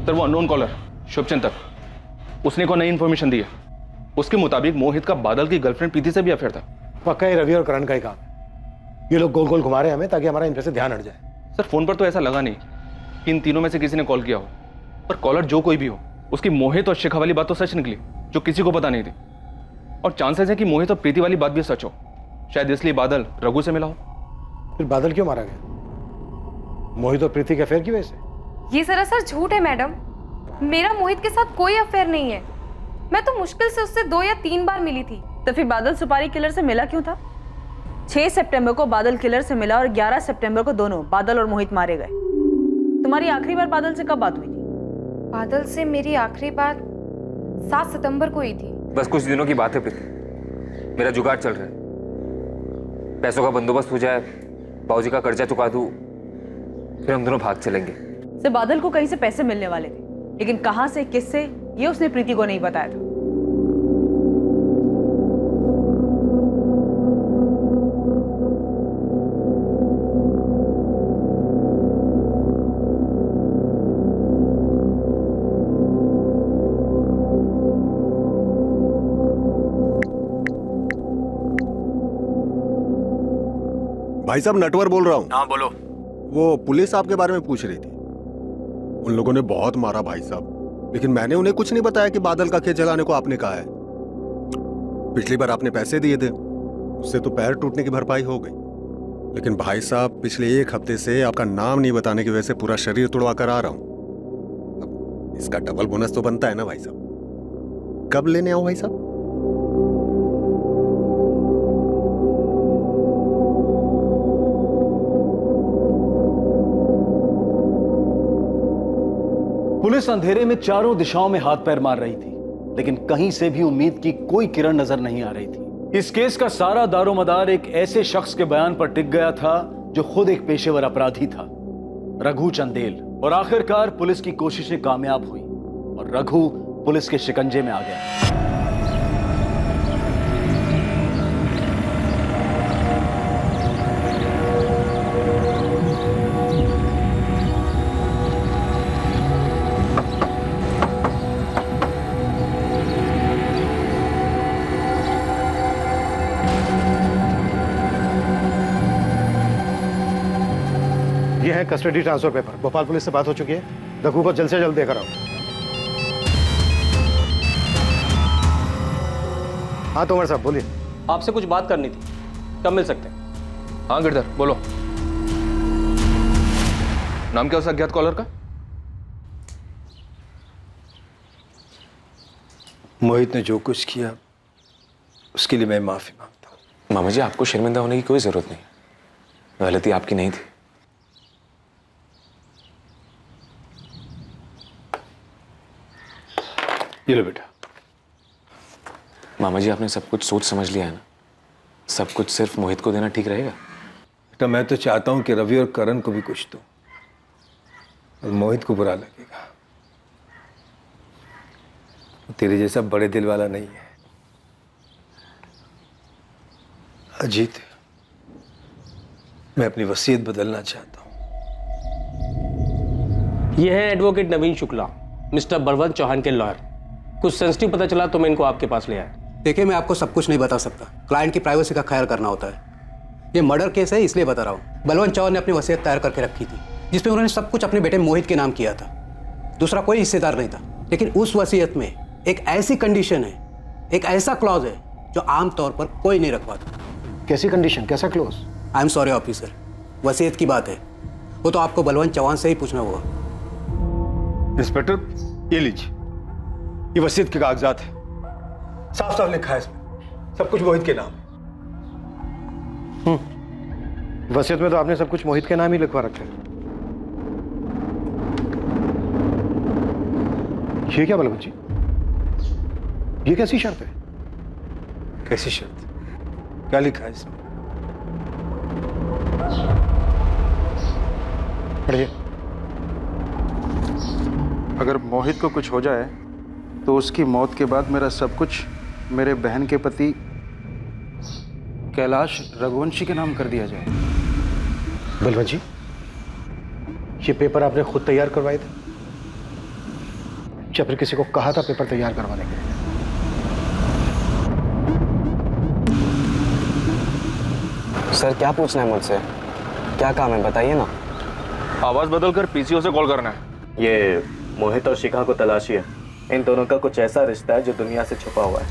सर वो अननोन कॉलर शुभचिंतक, उसने को नई इन्फॉर्मेशन दी है। उसके मुताबिक मोहित का बादल की गर्लफ्रेंड प्रीति से भी अफेयर था। पक्का ही रवि और करण का ही काम है। ये लोग गोल गोल घुमा रहे हैं हमें ताकि हमारा इन पे से ध्यान हट जाए। सर फोन पर तो ऐसा लगा नहीं कि इन तीनों में से किसी ने कॉल किया हो, पर कॉलर जो कोई भी हो, उसकी मोहित और शिखा वाली बात तो सच निकली, जो किसी को पता नहीं थी। और चांसेस है कि मोहित और प्रीति वाली बात भी सच हो, शायद इसलिए बादल रघु से मिला हो। फिर बादल क्यों मारा गया? मोहित और प्रीति के अफेयर की वजह से? ये सरासर झूठ है मैडम। मेरा मोहित के साथ कोई अफेयर नहीं है। मैं तो मुश्किल से उससे 2 या 3 बार मिली थी। तो फिर बादल सुपारी किलर से मिला क्यों था? 6 सितंबर को बादल किलर से मिला और 11 सितंबर को दोनों बादल और मोहित मारे गए। तुम्हारी आखिरी बार बादल से कब बात हुई थी? बादल से मेरी आखिरी बात 7 सितंबर को हुई थी। बस कुछ दिनों की बात है प्रीति, मेरा जुगाड़ चल रहा है। पैसों का बंदोबस्त हो जाए, बाबूजी का कर्जा चुका दूं, फिर हम दोनों भाग चलेंगे। से बादल को कहीं से पैसे मिलने वाले थे, लेकिन कहां से, किससे, ये उसने प्रीति को नहीं बताया था। भाई साहब नटवर बोल रहा हूँ। हाँ बोलो। वो पुलिस आपके बारे में पूछ रही थी। उन लोगों ने बहुत मारा भाई साहब, लेकिन मैंने उन्हें कुछ नहीं बताया कि बादल का खेत जलाने को आपने कहा है। पिछली बार आपने पैसे दिए थे, उससे तो पैर टूटने की भरपाई हो गई, लेकिन भाई साहब पिछले 1 हफ्ते से आपका नाम नहीं बताने की वजह से पूरा शरीर तुड़वा कर आ रहा हूं। अब इसका डबल बोनस तो बनता है ना भाई साहब। कब लेने आओ भाई साहब? पुलिस अंधेरे में चारों दिशाओं में हाथ पैर मार रही थी, लेकिन कहीं से भी उम्मीद की कोई किरण नजर नहीं आ रही थी। इस केस का सारा दारोमदार एक ऐसे शख्स के बयान पर टिक गया था जो खुद एक पेशेवर अपराधी था, रघु चंदेल। और आखिरकार पुलिस की कोशिशें कामयाब हुई और रघु पुलिस के शिकंजे में आ गया। ये है custody transfer paper. Bhopal police से बात हो चुकी है, रघु को जल्द से जल्द देकर आओ। हाँ तोमर साहब बोलिए। आपसे कुछ बात करनी थी, कब मिल सकते हैं? हाँ गिरधर बोलो। नाम क्या उस अज्ञात कॉलर का? मोहित ने जो कुछ किया उसके लिए मैं माफी मांगता हूँ। मामा जी आपको शर्मिंदा होने की कोई जरूरत नहीं, गलती आपकी नहीं थी। ये लो बेटा। मामा जी, आपने सब कुछ सोच समझ लिया है ना? सब कुछ सिर्फ मोहित को देना ठीक रहेगा? बेटा मैं तो चाहता हूं कि रवि और करण को भी कुछ दो, और मोहित को बुरा लगेगा। तेरे जैसा बड़े दिल वाला नहीं है। अजीत, मैं अपनी वसीयत बदलना चाहता हूं। ये है एडवोकेट नवीन शुक्ला, मिस्टर बलवंत चौहान के लॉयर। कुछ सेंसिटिव पता चला तो मैं इनको आपके पास ले आया। देखिए, मैं आपको सब कुछ नहीं बता सकता, क्लाइंट की प्राइवेसी का ख्याल करना होता है। ये मर्डर केस है इसलिए बता रहा हूँ। बलवंत चौहान ने अपनी वसीयत तैयार करके रखी थी जिसमें उन्होंने सब कुछ अपने बेटे मोहित के नाम किया था। दूसरा कोई हिस्सेदार नहीं था, लेकिन उस वसीयत में एक ऐसी कंडीशन है, एक ऐसा क्लॉज है जो आमतौर पर कोई नहीं रखवाता। कैसी कंडीशन, कैसा clause? I am sorry officer, वसीयत की बात है, वो तो आपको बलवंत चौहान से ही पूछना होगा। इंस्पेक्टर, ये लीजिए, ये वसीयत के कागजात है। साफ साफ लिखा है इसमें, सब कुछ मोहित के नाम। वसीयत में तो आपने सब कुछ मोहित के नाम ही लिखवा रखा है। ये क्या बलवंत जी, ये कैसी शर्त है? कैसी शर्त? क्या लिखा है इसमें? पढ़िए। अगर मोहित को कुछ हो जाए तो उसकी मौत के बाद मेरा सब कुछ मेरे बहन के पति कैलाश रघुवंशी के नाम कर दिया जाए। बलवंत जी, ये पेपर आपने खुद तैयार करवाए थे या फिर किसी को कहा था पेपर तैयार करवाने के लिए? सर क्या पूछना है मुझसे? क्या काम है बताइए ना। आवाज बदलकर पीसीओ से कॉल करना है। ये मोहित और शिखा को तलाशी है। इन दोनों का कुछ ऐसा रिश्ता है जो दुनिया से छुपा हुआ है।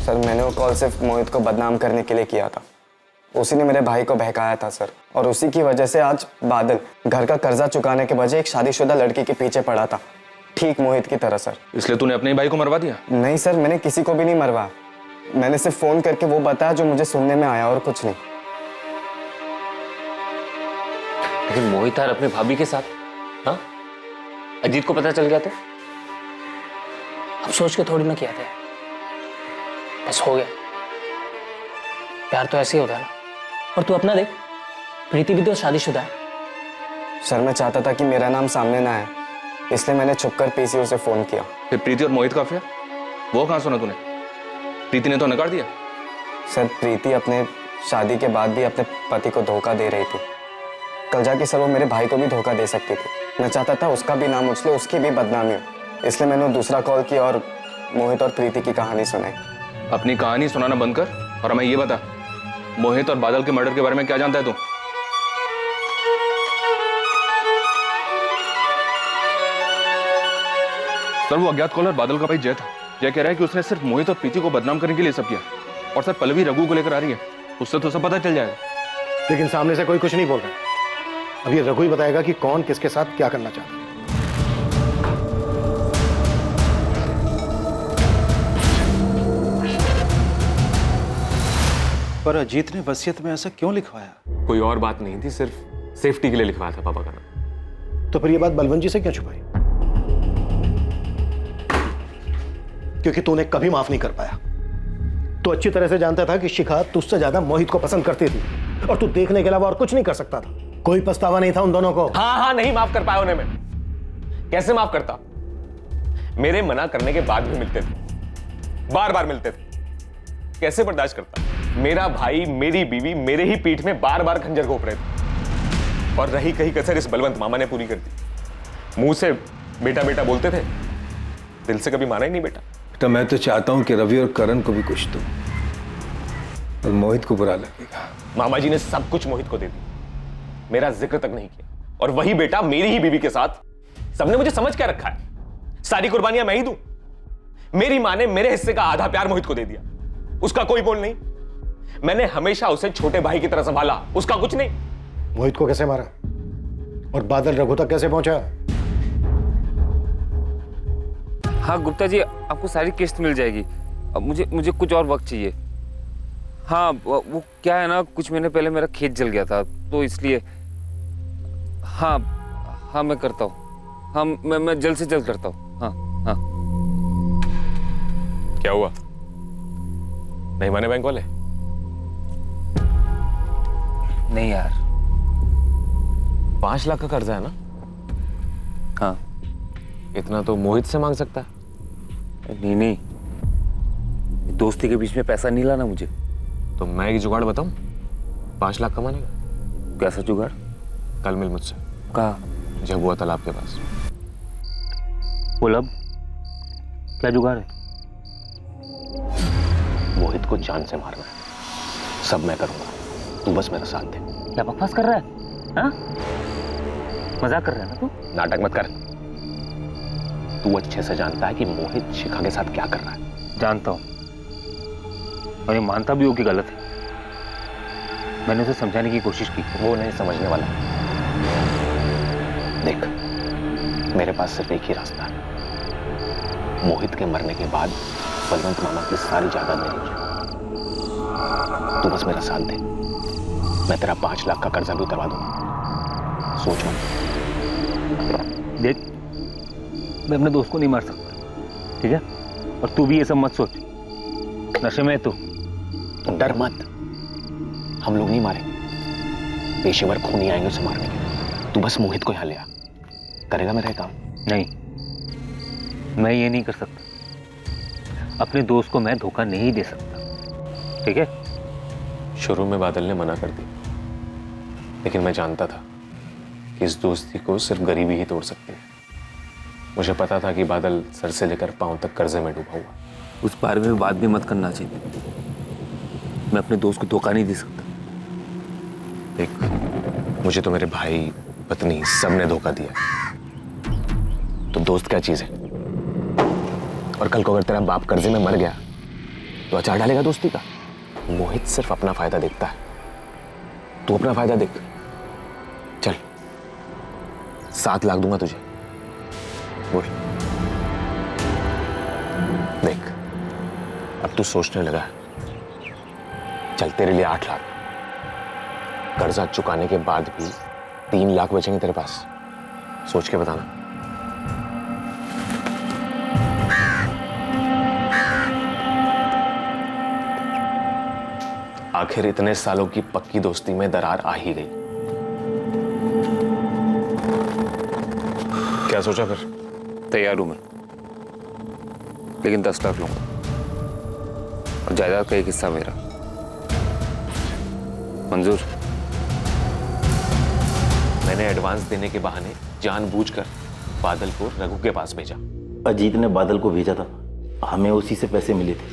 सर मैंने वो कॉल सिर्फ मोहित को बदनाम करने के लिए किया था। उसी ने मेरे भाई को बहकाया था सर, और उसी की वजह से आज बादल घर का कर्जा चुकाने के बजाय एक शादीशुदा लड़की के पीछे पड़ा था, ठीक मोहित की तरह सर। इसलिए तूने अपने ही भाई को मरवा दिया? नहीं सर, मैंने किसी को भी नहीं मरवाया। मैंने सिर्फ फोन करके वो बताया जो मुझे सुनने में आया, और कुछ नहीं। लेकिन मोहित यार अपने भाभी के साथ, हाँ? अजीत को पता चल गया तो? अब सोच के थोड़ी ना किया था, बस हो गया। प्यार तो ऐसे ही होता है ना। और तू अपना देख, प्रीति भी तो शादीशुदा है। सर मैं चाहता था कि मेरा नाम सामने ना आए, इसलिए मैंने छुपकर पीसीओ से फोन किया। फिर प्रीति और मोहित का अफेयर वो कहाँ सुना तूने? प्रीति ने तो नकार दिया। सर प्रीति अपने शादी के बाद भी अपने पति को धोखा दे रही थी। कल जाके सर वो मेरे भाई को भी धोखा दे सकती थी। मैं चाहता था उसका भी नाम उछले, उसकी भी बदनामी हो, इसलिए मैंने दूसरा कॉल किया और मोहित और प्रीति की कहानी सुनाई। अपनी कहानी सुनाना बंद कर और हमें ये बता, मोहित और बादल के मर्डर के बारे में क्या जानता है तू? सर वो अज्ञात कॉलर बादल का भाई जय था। जय कह रहा है कि उसने सिर्फ मोहित और प्रीति को बदनाम करने के लिए सब किया। और सर पल्लवी रघु को लेकर आ रही है, उससे तो सब पता चल जाएगा। लेकिन सामने से कोई कुछ नहीं बोल रहा। अब ये रघु ही बताएगा कि कौन किसके साथ क्या करना चाहता है। पर अजीत ने वसीयत में ऐसा क्यों लिखवाया? कोई और बात नहीं थी, सिर्फ सेफ्टी के लिए लिखवाया था पापा का नाम। तो फिर ये बात बलवंत जी से क्यों छुपाई? क्योंकि तूने कभी माफ नहीं कर पाया। तू अच्छी तरह से जानता था कि शिखा तुझसे ज्यादा मोहित को पसंद करती थी, और तू देखने के अलावा और कुछ नहीं कर सकता था। कोई पछतावा नहीं था उन दोनों को? हाँ, नहीं माफ कर पाया उन्हें मैं। कैसे माफ करता? मेरे मना करने के बाद भी मिलते थे, बार बार मिलते थे। कैसे बर्दाश्त करता? मेरा भाई, मेरी बीवी मेरे ही पीठ में बार बार खंजर घोंप रहे थे, और रही कहीं कसर इस बलवंत मामा ने पूरी कर दी। मुंह से बेटा बेटा बोलते थे, दिल से कभी माना ही नहीं बेटा। बेटा मैं तो चाहता हूं कि रवि और करण को भी कुछ दो, और मोहित को बुरा लगेगा। मामा जी ने सब कुछ मोहित को दे दिया, मेरा जिक्र तक नहीं किया। और वही बेटा मेरी ही बीवी के साथ। सबने मुझे समझ क्या रखा है? सारी कुर्बानियां मैं ही दूं? मेरी मां ने मेरे हिस्से का आधा प्यार मोहित को दे दिया, उसका कोई बोल नहीं। मैंने हमेशा उसे छोटे भाई की तरह संभाला, उसका कुछ नहीं। मोहित को कैसे मारा और बादल रघु तक कैसे पहुंचा? हाँ गुप्ता जी, आपको सारी किस्त मिल जाएगी। अब मुझे कुछ और वक्त चाहिए। हाँ वो क्या है ना, कुछ महीने पहले मेरा खेत जल गया था तो इसलिए। हाँ हाँ मैं करता हूँ। हाँ मैं जल्द से जल्द करता हूँ। हाँ हाँ। क्या हुआ, नहीं माने बैंक वाले? नहीं यार, 5 लाख का कर्जा है ना? हाँ। इतना तो मोहित से मांग सकता है। नहीं, दोस्ती के बीच में पैसा नहीं लाना मुझे। तो मैं एक जुगाड़ बताऊं, 5 लाख कमाने का। कैसा जुगाड़? कल मिल मुझसे। कहाँ? झबुआ तालाब के पास। बोल अब क्या जुगाड़ है? मोहित को जान से मारना है, सब मैं करूंगा, तू बस मेरा साथ दे। क्या बकवास कर रहा है? हाँ? मजाक कर रहा है ना तू? नाटक मत कर। तू अच्छे से जानता है कि मोहित शिखा के साथ क्या कर रहा है। जानता हूं और ये मानता भी हो कि गलत है। मैंने उसे समझाने की कोशिश की। वो नहीं समझने वाला। देख, मेरे पास सिर्फ एक ही रास्ता है। मोहित के मरने के बाद बलवंत मामा की सारी जायदाद मेरी हो जाए। तू बस मेरा साथ दे, मैं तेरा 5 लाख का कर्जा भी उतरवा दूंगा। सोच मत। देख, मैं अपने दोस्त को नहीं मार सकता, ठीक है? और तू भी ये सब मत सोच। नशे में है तू। डर मत, हम लोग नहीं मारेंगे। पेशेवर खूनी आएंगे उसे मारने के लिए। तू बस मोहित को यहाँ ले आ, करेगा मेरा काम? नहीं, मैं ये नहीं कर सकता। अपने दोस्त को मैं धोखा नहीं दे सकता, ठीक है? शुरू में बादल ने मना कर दिया, लेकिन मैं जानता था कि इस दोस्ती को सिर्फ गरीबी ही तोड़ सकती है। मुझे पता था कि बादल सर से लेकर पांव तक कर्जे में डूबा हुआ। उस बारे में बात भी मत करना चाहिए। मैं अपने दोस्त को धोखा नहीं दे सकता। देख, मुझे तो मेरे भाई, पत्नी, सबने धोखा दिया। तो दोस्त क्या चीज है? और कल को अगर तेरा बाप कर्जे में मर गया तो अचार डालेगा दोस्ती का? मोहित सिर्फ अपना फायदा देखता है, तू अपना फायदा देख। चल, 7 लाख दूंगा तुझे, बोल। देख, अब तू सोचने लगा। चल, तेरे लिए 8 लाख। कर्जा चुकाने के बाद भी 3 लाख बचेंगे तेरे पास। सोच के बताना। आखिर इतने सालों की पक्की दोस्ती में दरार आ ही गई। क्या सोचा फिर? तैयार हूं मैं, लेकिन 10 लाख लूंगा और जायदाद का एक हिस्सा मेरा। मंजूर? मैंने एडवांस देने के बहाने जानबूझकर बादल को रघु के पास भेजा। अजीत ने बादल को भेजा था, हमें उसी से पैसे मिले थे।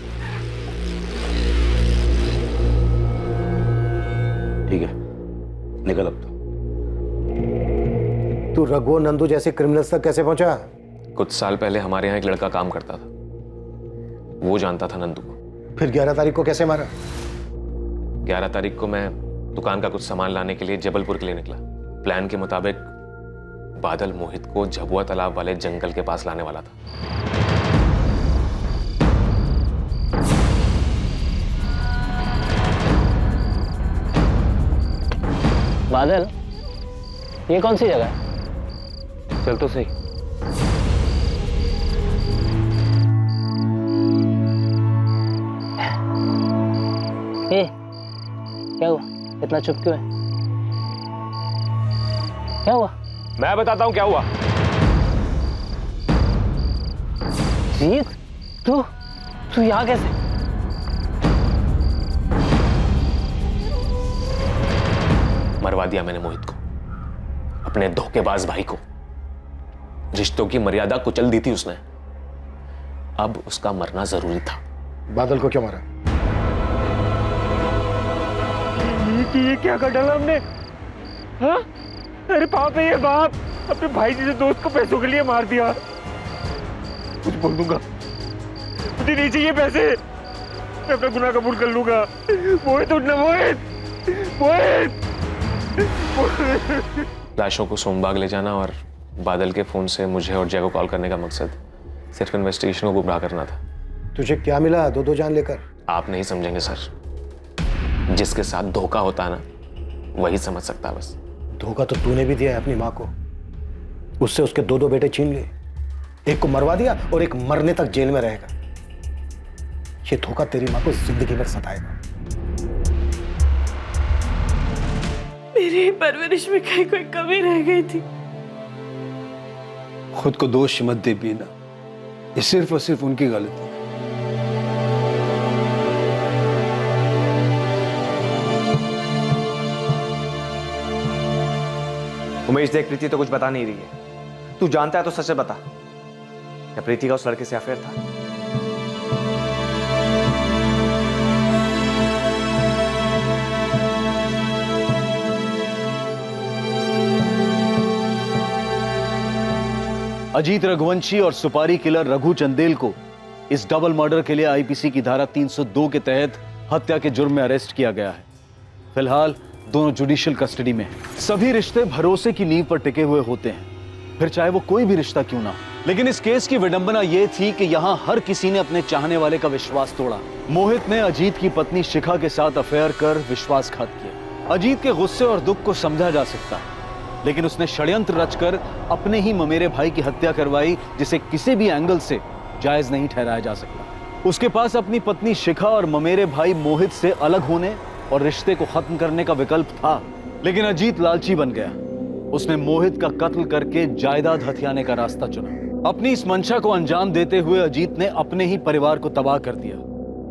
ठीक है, निकल अब तू रघु और नंदू जैसे क्रिमिनल्स तक कैसे पहुंचा? कुछ साल पहले हमारे यहाँ एक लड़का काम करता था, वो जानता था नंदू को। फिर 11 तारीख को कैसे मारा? 11 तारीख को मैं दुकान का कुछ सामान लाने के लिए जबलपुर के लिए निकला। प्लान के मुताबिक बादल मोहित को झबुआ तालाब वाले जंगल के पास लाने वाला था। बादल, ये कौन सी जगह है? चल तो सही। ए, क्या हुआ? इतना चुप क्यों है? क्या हुआ? मैं बताता हूं क्या हुआ। जीत, तू यहाँ कैसे? मरवा दिया मैंने मोहित को, अपने धोखेबाज भाई को। रिश्तों की मर्यादा कुचल दी थी उसने। अब उसका मरना जरूरी था। बादल को क्यों मारा? ये क्या कर डाला हमने? हाँ? अरे बाप है ये बाप, अपने भाई जैसे दोस्त को पैसों के लिए मार दिया। कुछ बोल दूंगा, मुझे नहीं चाहिए पैसे, मैं अपना गुनाह कबूल कर लूंगा। मोहित उठना, मोहित। लाशों को सोमबाग ले जाना और बादल के फोन से मुझे और जय को कॉल करने का मकसद सिर्फ इन्वेस्टिगेशन को गुमराह करना था। तुझे क्या मिला 2-2 जान लेकर? आप नहीं समझेंगे सर। जिसके साथ धोखा होता है ना, वही समझ सकता है बस। धोखा तो तूने भी दिया है अपनी माँ को। उससे उसके 2 बेटे छीन लिए, एक को मरवा दिया और एक मरने तक जेल में रहेगा। ये धोखा तेरी माँ को जिंदगी भर सताएगा। मेरी परवरिश में कहीं कोई कमी रह गई थी। खुद को दोष मत दे बीना, ये सिर्फ और सिर्फ उनकी गलती है। उमेश देख, प्रीति तो कुछ बता नहीं रही है। तू जानता है तो सच से बता, क्या प्रीति का उस लड़के से अफेयर था? अजीत रघुवंशी और सुपारी किलर रघु चंदेल को इस डबल मर्डर के लिए आईपीसी की धारा 302 के तहत हत्या के जुर्म में अरेस्ट किया गया है। फिलहाल दोनों जुडिशियल कस्टडी में हैं। सभी रिश्ते भरोसे की नींव पर टिके हुए होते हैं, फिर चाहे वो कोई भी रिश्ता क्यों ना हो। लेकिन इस केस की विडंबना यह थी कि यहाँ हर किसी ने अपने चाहने वाले का विश्वास तोड़ा। मोहित ने अजीत की पत्नी शिखा के साथ अफेयर कर विश्वासघात किया। अजीत के गुस्से और दुख को समझा जा सकता है, लेकिन उसने षड्यंत्र रचकर अपने ही ममेरे भाई की हत्या करवाई, जिसे किसी भी एंगल से जायज नहीं ठहराया जा सकता। उसके पास अपनी पत्नी शिखा और ममेरे भाई मोहित से अलग होने और रिश्ते को खत्म करने का विकल्प था, लेकिन अजीत लालची बन गया। उसने मोहित का कत्ल करके जायदाद हथियाने का रास्ता चुना। अपनी इस मंशा को अंजाम देते हुए अजीत ने अपने ही परिवार को तबाह कर दिया।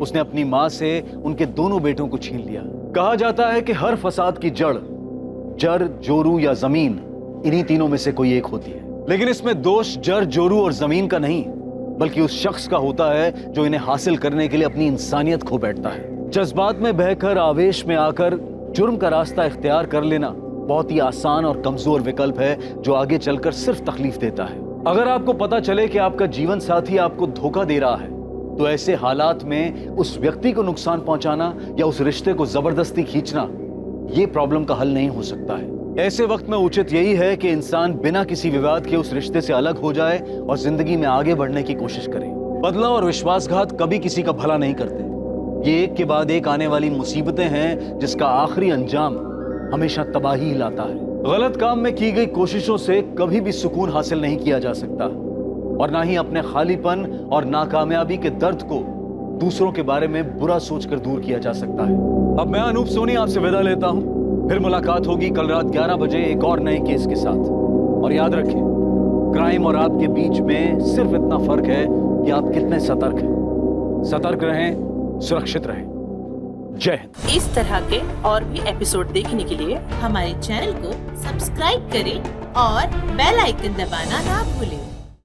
उसने अपनी मां से उनके दोनों बेटों को छीन लिया। कहा जाता है कि हर फसाद की जड़ जर, जोरू या जमीन, इन्हीं तीनों में से कोई एक होती है। लेकिन इसमें दोष जर, जोरू और जमीन का नहीं, बल्कि उस शख्स का होता है जो इन्हें हासिल करने के लिए अपनी इंसानियत खो बैठता है। जज्बात में बहकर, आवेश में आकर जुर्म का रास्ता इख्तियार कर लेना बहुत ही आसान और कमजोर विकल्प है, जो आगे चलकर सिर्फ तकलीफ देता है। अगर आपको पता चले कि आपका जीवन साथी आपको धोखा दे रहा है, तो ऐसे हालात में उस व्यक्ति को नुकसान पहुंचाना या उस रिश्ते को जबरदस्ती खींचना, ये प्रॉब्लम का हल नहीं हो सकता है। ऐसे वक्त में उचित यही है कि इंसान बिना किसी विवाद के उस रिश्ते से अलग हो जाए और जिंदगी में आगे बढ़ने की कोशिश करे। बदला और विश्वासघात कभी किसी का भला नहीं करते। ये एक के बाद एक आने वाली मुसीबतें हैं, जिसका आखिरी अंजाम हमेशा तबाही ही लाता है। गलत काम में की गई कोशिशों से कभी भी सुकून हासिल नहीं किया जा सकता, और ना ही अपने खालीपन और नाकामयाबी के दर्द को दूसरों के बारे में बुरा सोचकर दूर किया जा सकता है। अब मैं अनूप सोनी आपसे विदा लेता हूं। फिर मुलाकात होगी कल रात 11 बजे एक और नए केस के साथ। और याद रखें, क्राइम और आपके बीच में सिर्फ इतना फर्क है कि आप कितने सतर्क हैं। सतर्क रहें, सुरक्षित रहें। जय हिंद। इस तरह के और भी एपिसोड देखने के लिए हमारे चैनल को सब्सक्राइब करें और बेल आइकन दबाना ना भूलें।